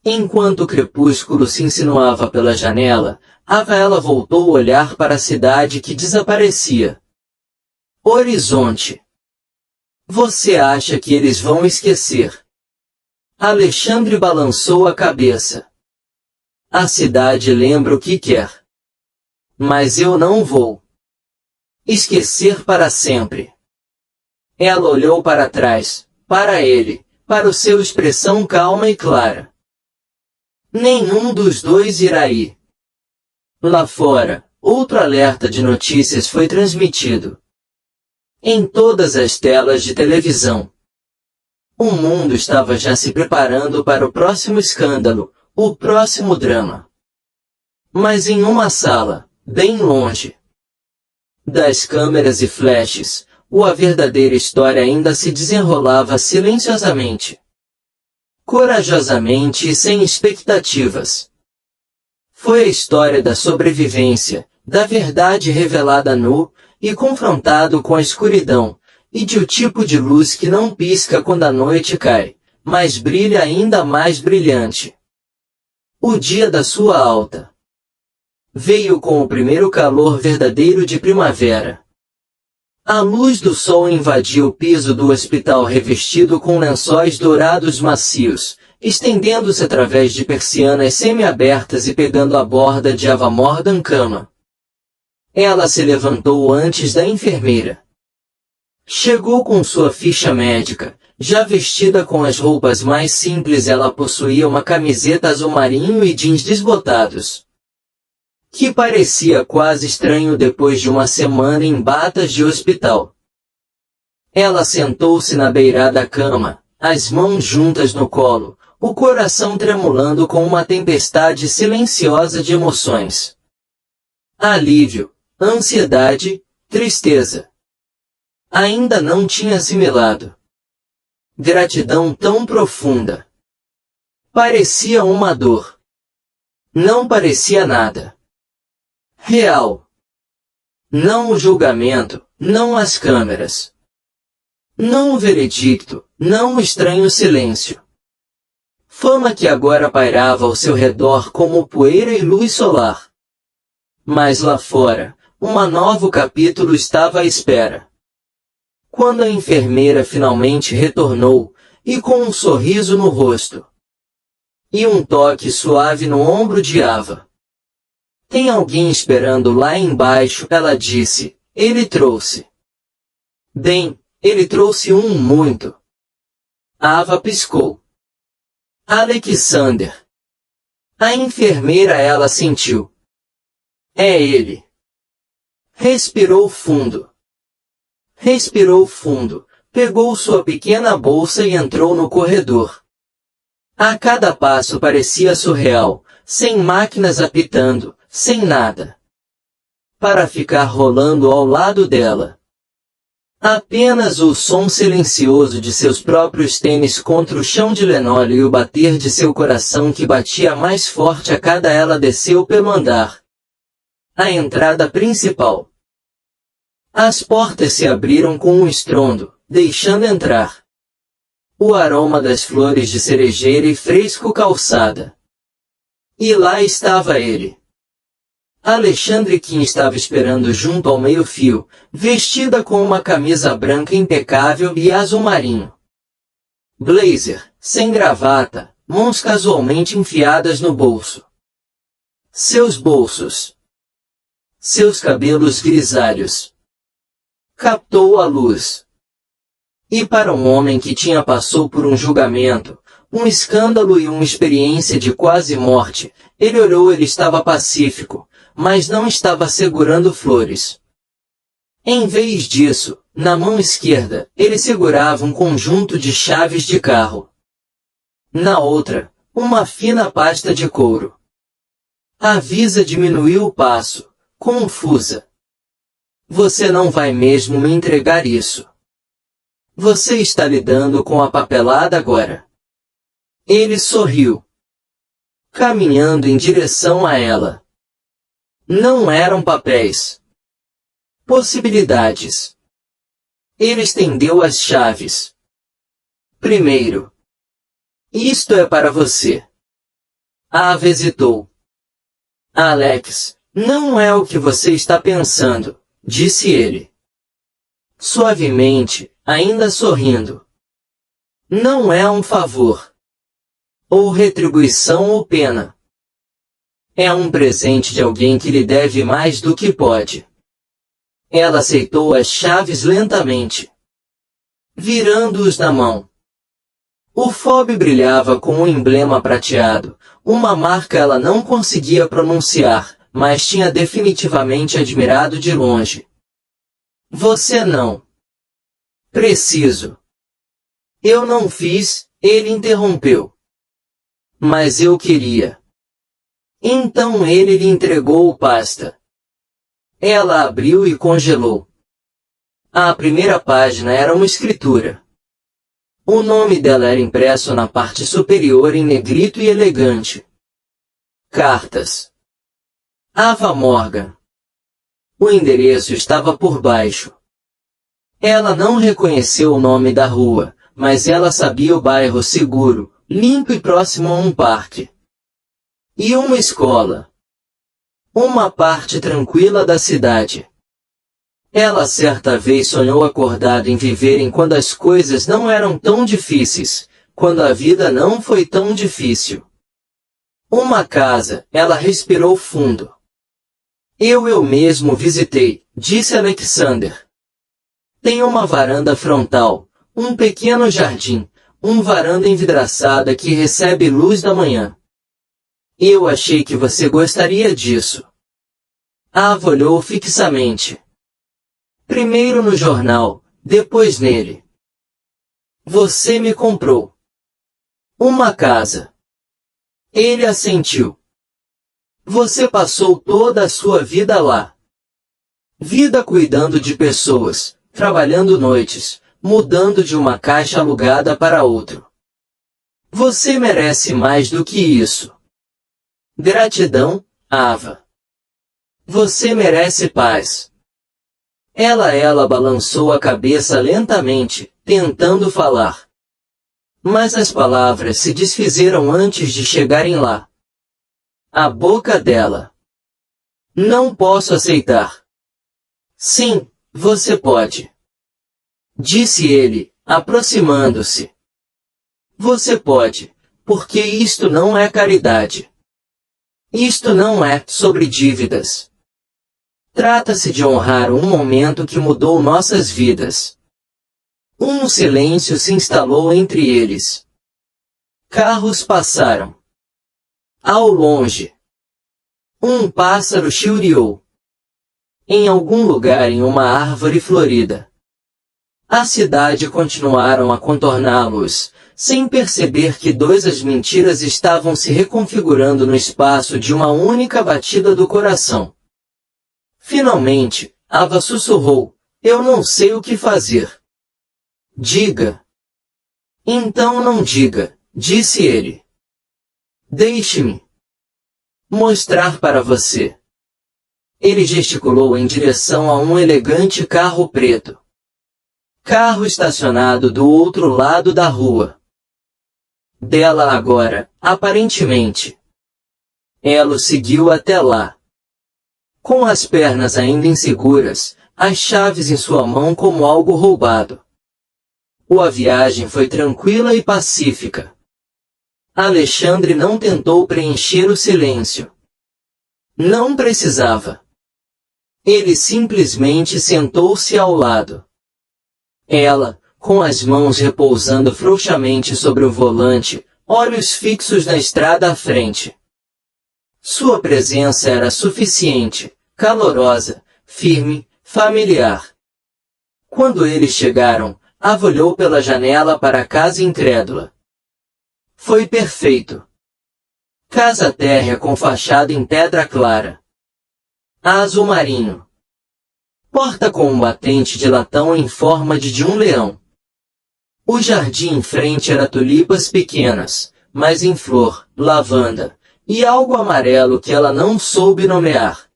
Enquanto o crepúsculo se insinuava pela janela, ela voltou a olhar para a cidade que desaparecia. Horizonte. Você acha que eles vão esquecer? Alexandre balançou a cabeça. A cidade lembra o que quer. Mas eu não vou esquecer para sempre. Ela olhou para trás, para ele, para o seu expressão calma e clara. Nenhum dos dois irá ir. Lá fora, outro alerta de notícias foi transmitido. Em todas as telas de televisão. O mundo estava já se preparando para o próximo escândalo, o próximo drama. Mas em uma sala, bem longe das câmeras e flashes, a verdadeira história ainda se desenrolava silenciosamente. Corajosamente e sem expectativas. Foi a história da sobrevivência, da verdade revelada nu, e confrontado com a escuridão, e de o tipo de luz que não pisca quando a noite cai, mas brilha ainda mais brilhante. O dia da sua alta veio com o primeiro calor verdadeiro de primavera. A luz do sol invadiu o piso do hospital revestido com lençóis dourados macios, estendendo-se através de persianas semi-abertas e pegando a borda de Ava Mordan cama. Ela se levantou antes da enfermeira. Chegou com sua ficha médica, já vestida com as roupas mais simples. Ela possuía uma camiseta azul marinho e jeans desbotados, que parecia quase estranho depois de uma semana em batas de hospital. Ela sentou-se na beira da cama, as mãos juntas no colo, o coração tremulando com uma tempestade silenciosa de emoções. Alívio, ansiedade, tristeza. Ainda não tinha assimilado. Gratidão tão profunda. Parecia uma dor. Não parecia nada real. Não o julgamento, não as câmeras. Não o veredicto, não o estranho silêncio. Fama que agora pairava ao seu redor como poeira e luz solar. Mas lá fora, um novo capítulo estava à espera. Quando a enfermeira finalmente retornou, e com um sorriso no rosto, e um toque suave no ombro de Ava. Tem alguém esperando lá embaixo, ela disse. Ele trouxe. Bem, ele trouxe muito. Ava piscou. Alexander. A enfermeira ela sentiu. É ele. Respirou fundo. Respirou fundo, pegou sua pequena bolsa e entrou no corredor. A cada passo parecia surreal, sem máquinas apitando, sem nada para ficar rolando ao lado dela. Apenas o som silencioso de seus próprios tênis contra o chão de linóleo e o bater de seu coração que batia mais forte a cada ela desceu pelo andar. A entrada principal. As portas se abriram com um estrondo, deixando entrar o aroma das flores de cerejeira e fresco calçada. E lá estava ele. Alexandre Kim estava esperando junto ao meio-fio, vestida com uma camisa branca impecável e azul marinho. Blazer, sem gravata, mãos casualmente enfiadas no bolso. Seus bolsos. Seus cabelos grisalhos. Captou a luz. E para um homem que tinha passou por um julgamento, um escândalo e uma experiência de quase morte, ele estava pacífico, mas não estava segurando flores. Em vez disso, na mão esquerda, ele segurava um conjunto de chaves de carro. Na outra, uma fina pasta de couro. A Visa diminuiu o passo, confusa. Você não vai mesmo me entregar isso? Você está lidando com a papelada agora. Ele sorriu, caminhando em direção a ela. Não eram papéis. Possibilidades. Ele estendeu as chaves. Primeiro. Isto é para você. Ava hesitou. Alex, não é o que você está pensando, disse ele. Suavemente, ainda sorrindo. Não é um favor, ou retribuição ou pena. É um presente de alguém que lhe deve mais do que pode. Ela aceitou as chaves lentamente, virando-os na mão. O fob brilhava com um emblema prateado, uma marca ela não conseguia pronunciar, mas tinha definitivamente admirado de longe. Você não. Preciso. Eu não fiz, ele interrompeu. Mas eu queria. Então ele lhe entregou o pasta. Ela abriu e congelou. A primeira página era uma escritura. O nome dela era impresso na parte superior em negrito e elegante. Cartas. Ava Morgan. O endereço estava por baixo. Ela não reconheceu o nome da rua, mas ela sabia o bairro seguro, limpo e próximo a um parque. E uma escola. Uma parte tranquila da cidade. Ela certa vez sonhou acordada em viverem quando as coisas não eram tão difíceis, quando a vida não foi tão difícil. Uma casa, ela respirou fundo. Eu mesmo visitei, disse Alexander. Tem uma varanda frontal, um pequeno jardim, varanda envidraçada que recebe luz da manhã. Eu achei que você gostaria disso. Ava olhou fixamente. Primeiro no jornal, depois nele. Você me comprou uma casa. Ele assentiu. Você passou toda a sua vida lá. Vida cuidando de pessoas, trabalhando noites, mudando de uma caixa alugada para outra. Você merece mais do que isso. Gratidão, Ava. Você merece paz. Ela balançou a cabeça lentamente, tentando falar. Mas as palavras se desfizeram antes de chegarem lá. A boca dela. Não posso aceitar. Sim, você pode. Disse ele, aproximando-se. Você pode, porque isto não é caridade. Isto não é sobre dívidas. Trata-se de honrar um momento que mudou nossas vidas. Um silêncio se instalou entre eles. Carros passaram. Ao longe, um pássaro chilreou. Em algum lugar em uma árvore florida. A cidade continuaram a contorná-los, sem perceber que as mentiras estavam se reconfigurando no espaço de uma única batida do coração. Finalmente, Ava sussurrou, eu não sei o que fazer. Diga. Então não diga, disse ele. Deixe-me mostrar para você. Ele gesticulou em direção a um elegante carro preto. Carro estacionado do outro lado da rua. Dela agora, aparentemente. Ela o seguiu até lá. Com as pernas ainda inseguras, as chaves em sua mão como algo roubado. A viagem foi tranquila e pacífica. Alexandre não tentou preencher o silêncio. Não precisava. Ele simplesmente sentou-se ao lado. Ela, com as mãos repousando frouxamente sobre o volante, olhos fixos na estrada à frente. Sua presença era suficiente, calorosa, firme, familiar. Quando eles chegaram, Ava olhou pela janela para a casa incrédula. Foi perfeito. Casa térrea com fachada em pedra clara. Azul marinho. Porta com um batente de latão em forma de um leão. O jardim em frente era tulipas pequenas, mas em flor, lavanda, e algo amarelo que ela não soube nomear.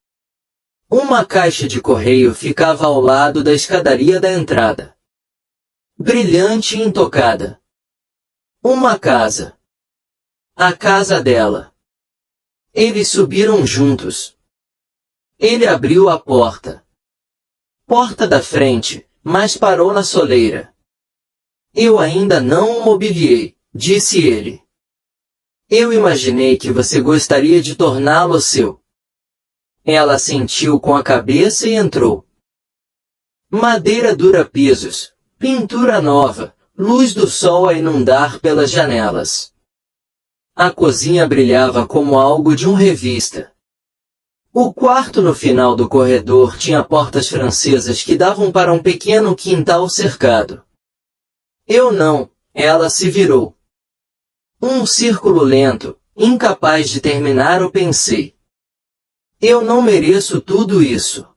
Uma caixa de correio ficava ao lado da escadaria da entrada. Brilhante e intocada. Uma casa. A casa dela. Eles subiram juntos. Ele abriu a porta. Porta da frente, mas parou na soleira. Eu ainda não o mobiliei, disse ele. Eu imaginei que você gostaria de torná-lo seu. Ela assentiu com a cabeça e entrou. Madeira dura pisos, pintura nova, luz do sol a inundar pelas janelas. A cozinha brilhava como algo de uma revista. O quarto no final do corredor tinha portas francesas que davam para um pequeno quintal cercado. Eu não, ela se virou. Um círculo lento, incapaz de terminar, eu pensei. Eu não mereço tudo isso.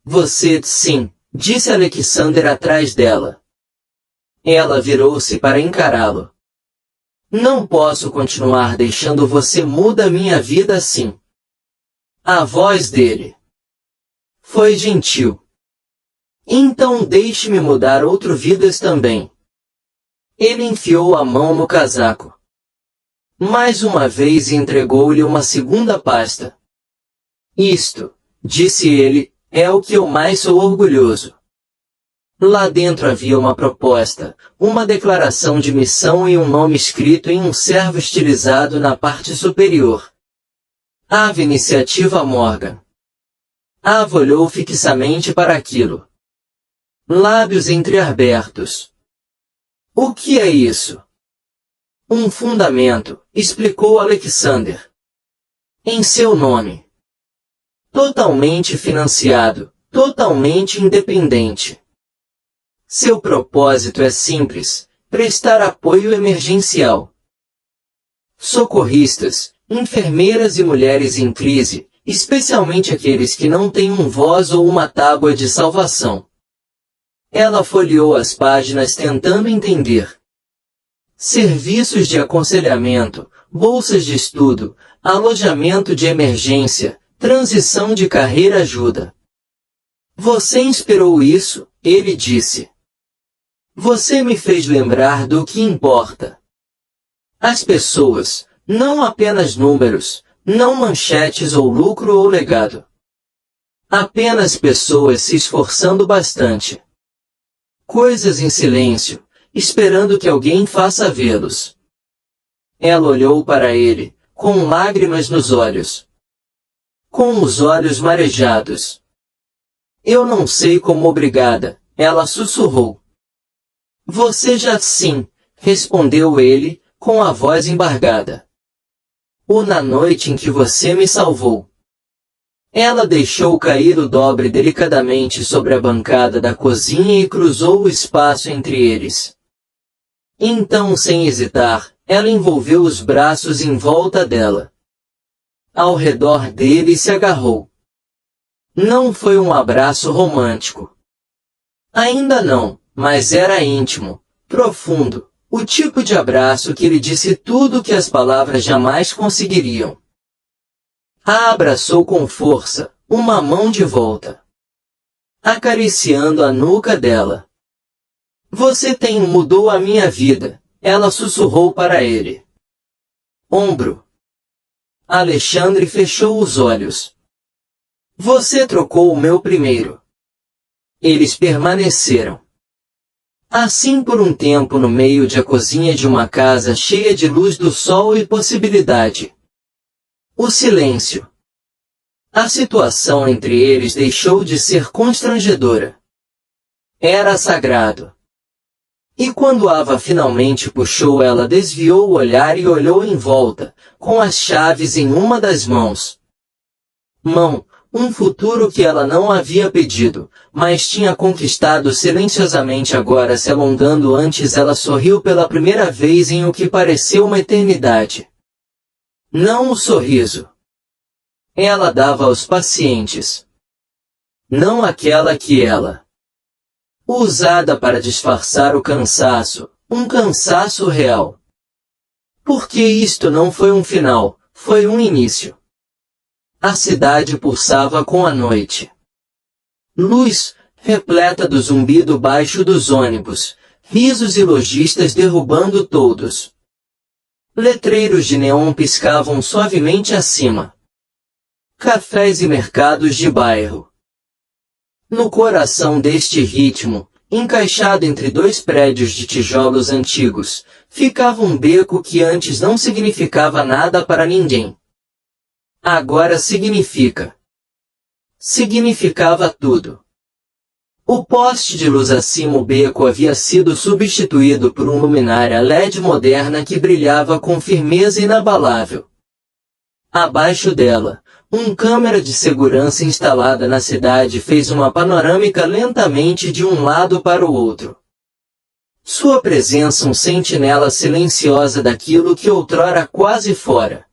Você, sim, disse Alexander atrás dela. Ela virou-se para encará-lo. Não posso continuar deixando você mudar minha vida assim. A voz dele foi gentil. Então deixe-me mudar outras vidas também. Ele enfiou a mão no casaco. Mais uma vez e entregou-lhe uma segunda pasta. Isto, disse ele, é o que eu mais sou orgulhoso. Lá dentro havia uma proposta, uma declaração de missão e um nome escrito em um servo estilizado na parte superior. Ave Iniciativa Morgan. Ava olhou fixamente para aquilo. Lábios entreabertos. O que é isso? Um fundamento, explicou Alexander. Em seu nome. Totalmente financiado, totalmente independente. Seu propósito é simples, prestar apoio emergencial. Socorristas, enfermeiras e mulheres em crise, especialmente aqueles que não têm voz ou uma tábua de salvação. Ela folheou as páginas tentando entender. Serviços de aconselhamento, bolsas de estudo, alojamento de emergência, transição de carreira ajuda. Você inspirou isso, ele disse. Você me fez lembrar do que importa. As pessoas, não apenas números, não manchetes ou lucro ou legado. Apenas pessoas se esforçando bastante. Coisas em silêncio, esperando que alguém faça vê-los. Ela olhou para ele, com lágrimas nos olhos. Com os olhos marejados. Eu não sei como obrigada, ela sussurrou. Você já sim, respondeu ele, com a voz embargada. Ou na noite em que você me salvou. Ela deixou cair o dobre delicadamente sobre a bancada da cozinha e cruzou o espaço entre eles. Então, sem hesitar, ela envolveu os braços em volta dela. Ao redor dele se agarrou. Não foi um abraço romântico. Ainda não, mas era íntimo, profundo, o tipo de abraço que lhe disse tudo o que as palavras jamais conseguiriam. A abraçou com força, uma mão de volta. Acariciando a nuca dela. Você mudou a minha vida, ela sussurrou para ele. Ombro. Alexandre fechou os olhos. Você trocou o meu primeiro. Eles permaneceram. Assim por um tempo no meio de a cozinha de uma casa cheia de luz do sol e possibilidade. O silêncio. A situação entre eles deixou de ser constrangedora. Era sagrado. E quando Ava finalmente puxou, ela desviou o olhar e olhou em volta, com as chaves em uma das mãos. Um futuro que ela não havia pedido, mas tinha conquistado silenciosamente agora se alongando antes ela sorriu pela primeira vez em o que pareceu uma eternidade. Não o sorriso. Ela dava aos pacientes. Não aquela que ela. Usada para disfarçar o cansaço, um cansaço real. Porque isto não foi um final, foi um início. A cidade pulsava com a noite. Luz, repleta do zumbido baixo dos ônibus, risos e lojistas derrubando todos. Letreiros de neon piscavam suavemente acima. Cafés e mercados de bairro. No coração deste ritmo, Encaixado entre dois prédios de tijolos antigos, ficava um beco que antes não significava nada para ninguém. Agora significava tudo. O poste de luz acima do beco havia sido substituído por uma luminária LED moderna que brilhava com firmeza inabalável. Abaixo dela, uma câmera de segurança instalada na cidade fez uma panorâmica lentamente de um lado para o outro. Sua presença um sentinela silenciosa daquilo que outrora quase fora.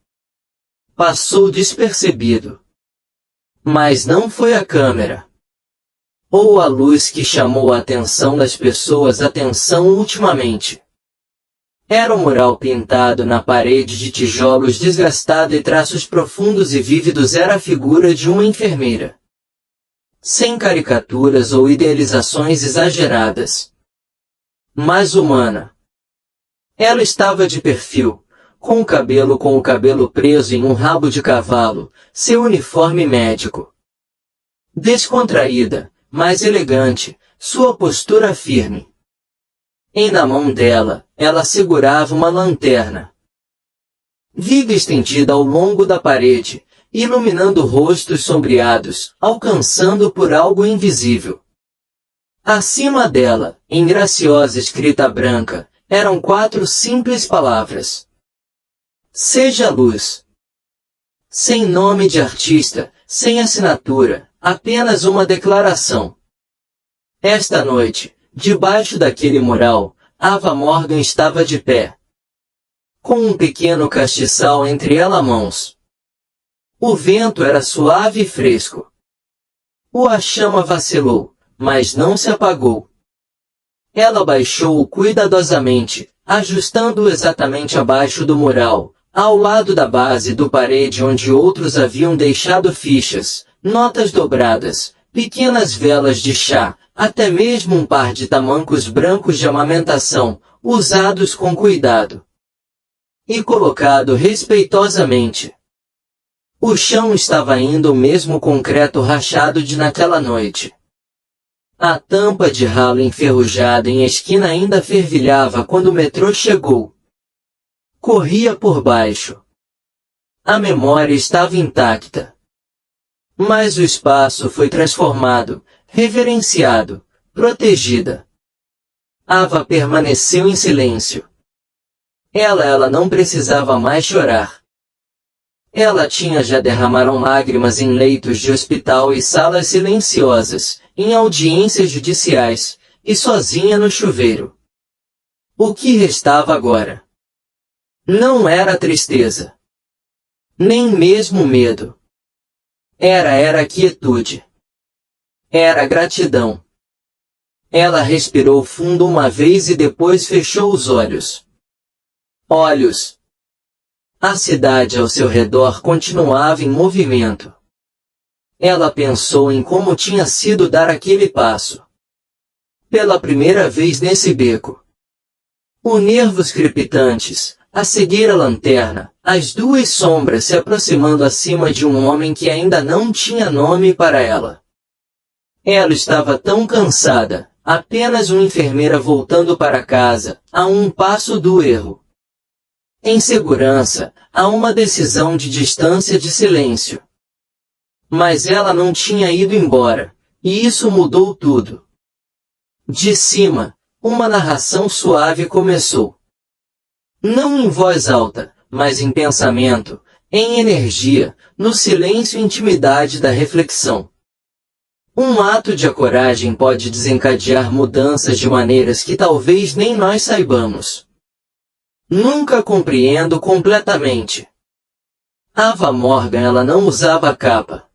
Passou despercebido. Mas não foi a câmera ou a luz que chamou a atenção das pessoas ultimamente. Era um mural pintado na parede de tijolos desgastado e traços profundos e vívidos. Era a figura de uma enfermeira. Sem caricaturas ou idealizações exageradas. Mas humana. Ela estava de perfil, com o cabelo preso em um rabo de cavalo, seu uniforme médico. Descontraída, mas elegante, sua postura firme. Na mão dela, ela segurava uma lanterna viva estendida ao longo da parede, iluminando rostos sombreados, alcançando por algo invisível. Acima dela, em graciosa escrita branca, eram 4 simples palavras. Seja luz. Sem nome de artista, sem assinatura, apenas uma declaração. Esta noite, debaixo daquele mural, Ava Morgan estava de pé, com um pequeno castiçal entre ela mãos. O vento era suave e fresco. A chama vacilou, mas não se apagou. Ela baixou-o cuidadosamente, ajustando-o exatamente abaixo do mural, ao lado da base do parede onde outros haviam deixado fichas, notas dobradas, pequenas velas de chá, até mesmo um par de tamancos brancos de amamentação, usados com cuidado e colocado respeitosamente. O chão estava ainda o mesmo concreto rachado de naquela noite. A tampa de ralo enferrujada em esquina ainda fervilhava quando o metrô chegou. Corria por baixo. A memória estava intacta. Mas o espaço foi transformado, reverenciado, protegida. Ava permaneceu em silêncio. Ela não precisava mais chorar. Ela tinha já derramaram lágrimas em leitos de hospital e salas silenciosas, em audiências judiciais, e sozinha no chuveiro. O que restava agora? Não era tristeza. Nem mesmo medo. Era quietude. Era gratidão. Ela respirou fundo uma vez e depois fechou os olhos. A cidade ao seu redor continuava em movimento. Ela pensou em como tinha sido dar aquele passo. Pela primeira vez nesse beco. Os nervos crepitantes, a seguir a lanterna, as 2 sombras se aproximando acima de um homem que ainda não tinha nome para ela. Ela estava tão cansada, apenas uma enfermeira voltando para casa, a um passo do erro. Em segurança, a uma decisão de distância de silêncio. Mas ela não tinha ido embora, e isso mudou tudo. De cima, uma narração suave começou. Não em voz alta, mas em pensamento, em energia, no silêncio e intimidade da reflexão. Um ato de coragem pode desencadear mudanças de maneiras que talvez nem nós saibamos. Nunca compreendo completamente. Ava Morgan ela não usava capa.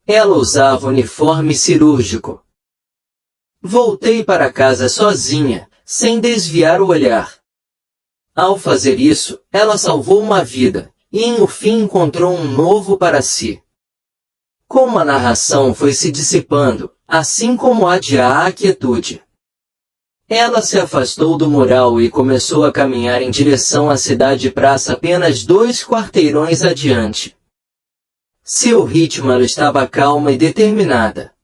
Ela usava uniforme cirúrgico. Voltei para casa sozinha, sem desviar o olhar. Ao fazer isso, ela salvou uma vida, e no fim encontrou um novo para si. Como a narração foi se dissipando, assim como a de a quietude. Ela se afastou do mural e começou a caminhar em direção à cidade-praça apenas 2 quarteirões adiante. Seu ritmo ela estava calma e determinada.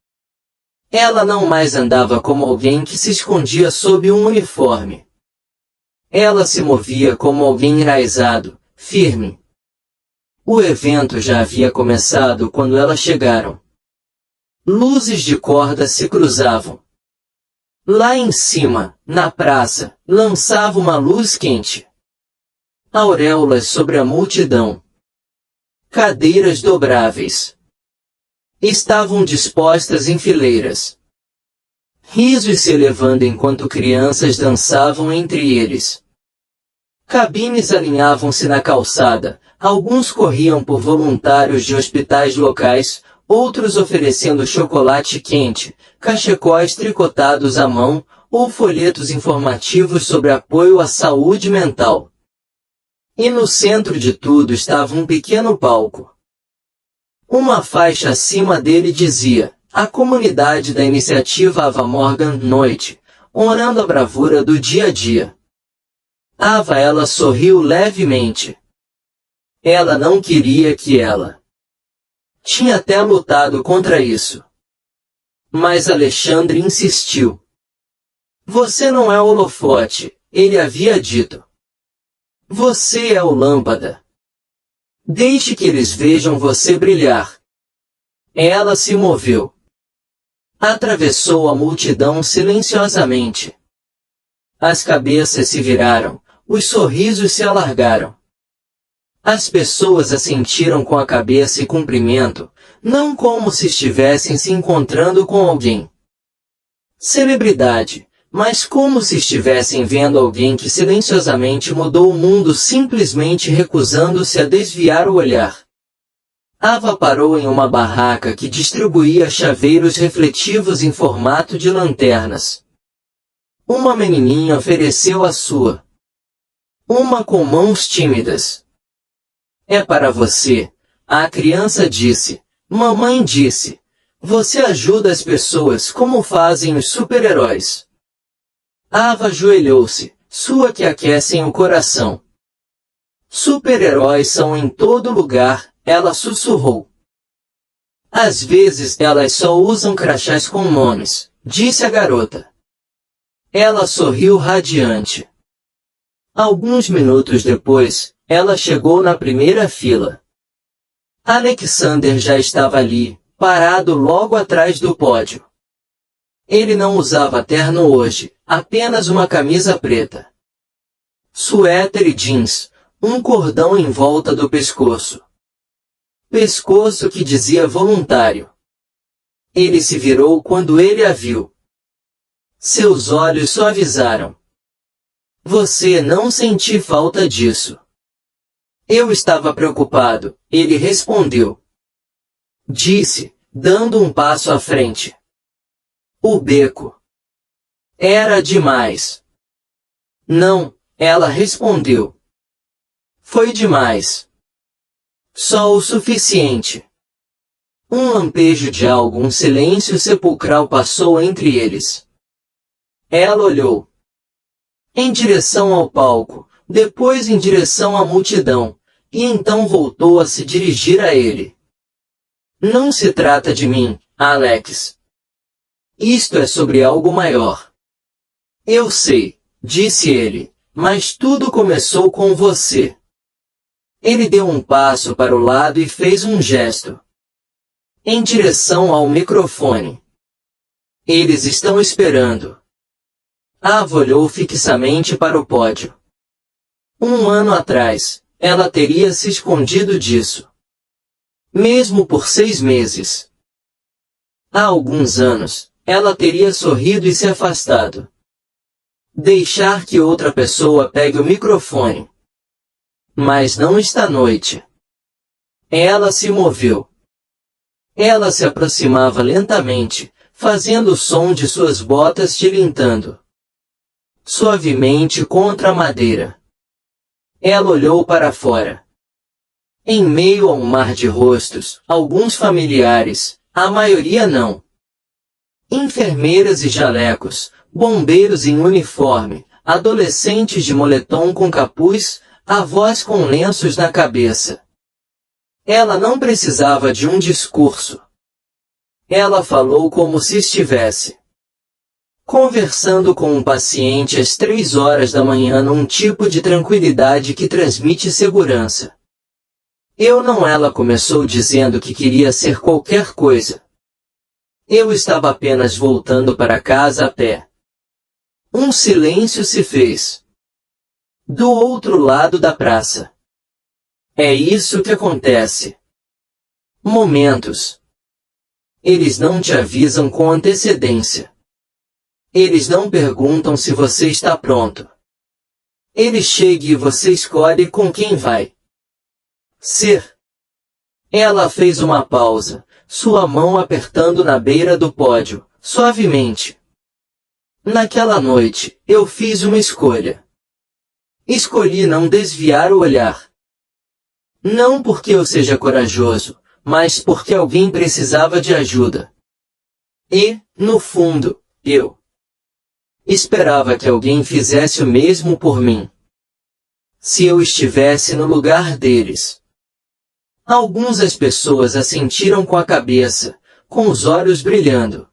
Ela não mais andava como alguém que se escondia sob um uniforme. Ela se movia como alguém enraizado, firme. O evento já havia começado quando elas chegaram. Luzes de corda se cruzavam. Lá em cima, na praça, lançava uma luz quente. Auréolas sobre a multidão. Cadeiras dobráveis estavam dispostas em fileiras. Risos se elevando enquanto crianças dançavam entre eles. Cabines alinhavam-se na calçada, alguns corriam por voluntários de hospitais locais, outros oferecendo chocolate quente, cachecóis tricotados à mão, ou folhetos informativos sobre apoio à saúde mental. E no centro de tudo estava um pequeno palco. Uma faixa acima dele dizia: a comunidade da iniciativa Ava Morgan Noite, honrando a bravura do dia a dia. Ela sorriu levemente. Ela não queria que ela tinha até lutado contra isso. Mas Alexandre insistiu. Você não é o holofote, ele havia dito. Você é o lâmpada. Deixe que eles vejam você brilhar. Ela se moveu. Atravessou a multidão silenciosamente. As cabeças se viraram, os sorrisos se alargaram. As pessoas assentiram com a cabeça e cumprimento, não como se estivessem se encontrando com alguém celebridade, mas como se estivessem vendo alguém que silenciosamente mudou o mundo simplesmente recusando-se a desviar o olhar. Ava parou em uma barraca que distribuía chaveiros refletivos em formato de lanternas. Uma menininha ofereceu a sua. Uma com mãos tímidas. É para você, a criança disse. Mamãe disse. Você ajuda as pessoas como fazem os super-heróis. Ava ajoelhou-se, sua que aquecem o coração. Super-heróis são em todo lugar, ela sussurrou. Às vezes elas só usam crachás com nomes, disse a garota. Ela sorriu radiante. Alguns minutos depois, ela chegou na primeira fila. Alexander já estava ali, parado logo atrás do pódio. Ele não usava terno hoje, apenas uma camisa preta. Suéter e jeans, um cordão em volta do pescoço. Pescoço que dizia voluntário. Ele se virou quando ele a viu. Seus olhos suavizaram. Você não senti falta disso. Eu estava preocupado, ele respondeu. Disse, dando um passo à frente. O beco. Era demais. Não, ela respondeu. Foi demais. Só o suficiente. Um lampejo de algo, um silêncio sepulcral passou entre eles. Ela olhou. Em direção ao palco, depois em direção à multidão, e então voltou a se dirigir a ele. Não se trata de mim, Alex. Isto é sobre algo maior. Eu sei, disse ele, mas tudo começou com você. Ele deu um passo para o lado e fez um gesto. Em direção ao microfone. Eles estão esperando. Ava olhou fixamente para o pódio. 1 ano atrás, ela teria se escondido disso. Mesmo por 6 meses. Há alguns anos, ela teria sorrido e se afastado. Deixar que outra pessoa pegue o microfone. Mas não esta noite. Ela se moveu. Ela se aproximava lentamente, fazendo o som de suas botas tilintando suavemente contra a madeira. Ela olhou para fora. Em meio a um mar de rostos, alguns familiares, a maioria não. Enfermeiras e jalecos, bombeiros em uniforme, adolescentes de moletom com capuz, avós com lenços na cabeça. Ela não precisava de um discurso. Ela falou como se estivesse conversando com um paciente às 3 horas da manhã num tipo de tranquilidade que transmite segurança. Eu não. Ela começou dizendo que queria ser qualquer coisa. Eu estava apenas voltando para casa a pé. Um silêncio se fez do outro lado da praça. É isso que acontece. Momentos. Eles não te avisam com antecedência. Eles não perguntam se você está pronto. Eles chegam e você escolhe com quem vai ser. Ela fez uma pausa, sua mão apertando na beira do pódio, suavemente. Naquela noite, eu fiz uma escolha. Escolhi não desviar o olhar. Não porque eu seja corajoso, mas porque alguém precisava de ajuda. E, no fundo, eu esperava que alguém fizesse o mesmo por mim. Se eu estivesse no lugar deles. Algumas das pessoas assentiram com a cabeça, com os olhos brilhando.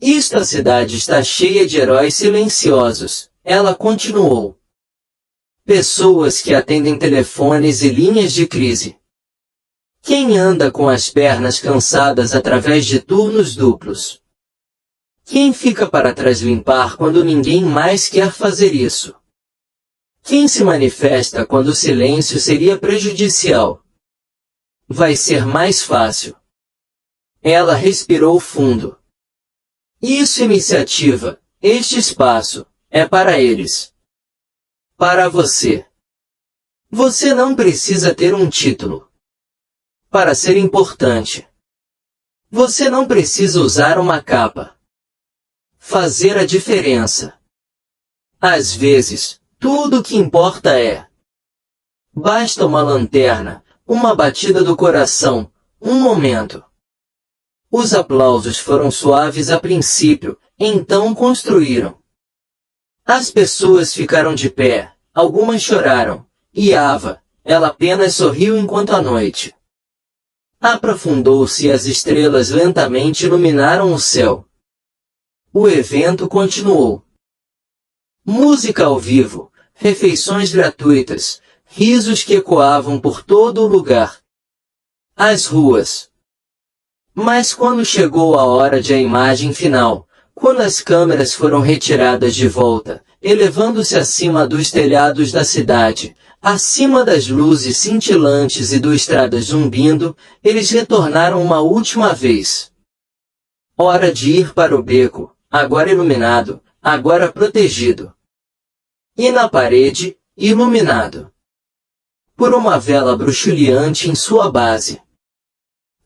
Esta cidade está cheia de heróis silenciosos, ela continuou. Pessoas que atendem telefones e linhas de crise. Quem anda com as pernas cansadas através de turnos duplos? Quem fica para trás limpar quando ninguém mais quer fazer isso? Quem se manifesta quando o silêncio seria prejudicial? Vai ser mais fácil. Ela respirou fundo. Isso, iniciativa, este espaço, é para eles. Para você. Você não precisa ter um título para ser importante. Você não precisa usar uma capa. Fazer a diferença. Às vezes, tudo o que importa é. Basta uma lanterna, uma batida do coração, um momento. Os aplausos foram suaves a princípio, então construíram. As pessoas ficaram de pé, algumas choraram, e Ava, ela apenas sorriu enquanto a noite aprofundou-se e as estrelas lentamente iluminaram o céu. O evento continuou. Música ao vivo, refeições gratuitas, risos que ecoavam por todo o lugar. As ruas. Mas quando chegou a hora de a imagem final, quando as câmeras foram retiradas de volta, elevando-se acima dos telhados da cidade, acima das luzes cintilantes e do estrada zumbindo, eles retornaram uma última vez. Hora de ir para o beco, agora iluminado, agora protegido. E na parede, iluminado por uma vela bruxuleante em sua base.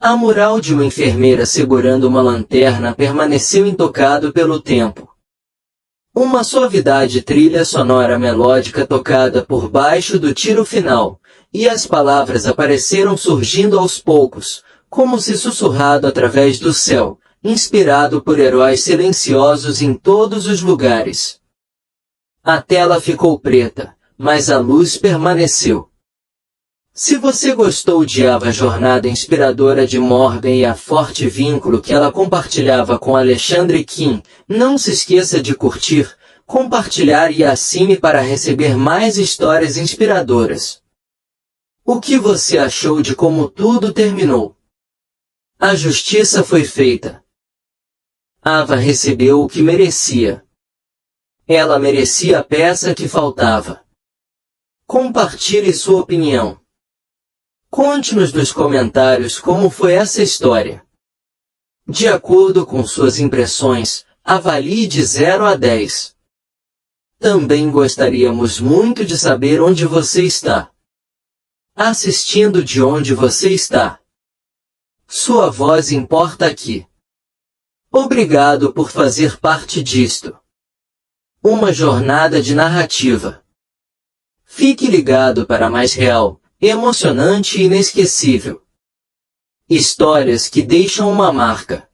A mural de uma enfermeira segurando uma lanterna permaneceu intocado pelo tempo. Uma suavidade trilha sonora melódica tocada por baixo do tiro final, e as palavras apareceram surgindo aos poucos, como se sussurrado através do céu, inspirado por heróis silenciosos em todos os lugares. A tela ficou preta, mas a luz permaneceu. Se você gostou de a jornada inspiradora de Morgan e a forte vínculo que ela compartilhava com Alexandre Kim, não se esqueça de curtir, compartilhar e assine para receber mais histórias inspiradoras. O que você achou de como tudo terminou? A justiça foi feita. Ava recebeu o que merecia. Ela merecia a peça que faltava. Compartilhe sua opinião. Conte-nos nos comentários como foi essa história. De acordo com suas impressões, avalie de 0 a 10. Também gostaríamos muito de saber onde você está assistindo, de onde você está. Sua voz importa aqui. Obrigado por fazer parte disto. Uma jornada de narrativa. Fique ligado para mais real, emocionante e inesquecível. Histórias que deixam uma marca.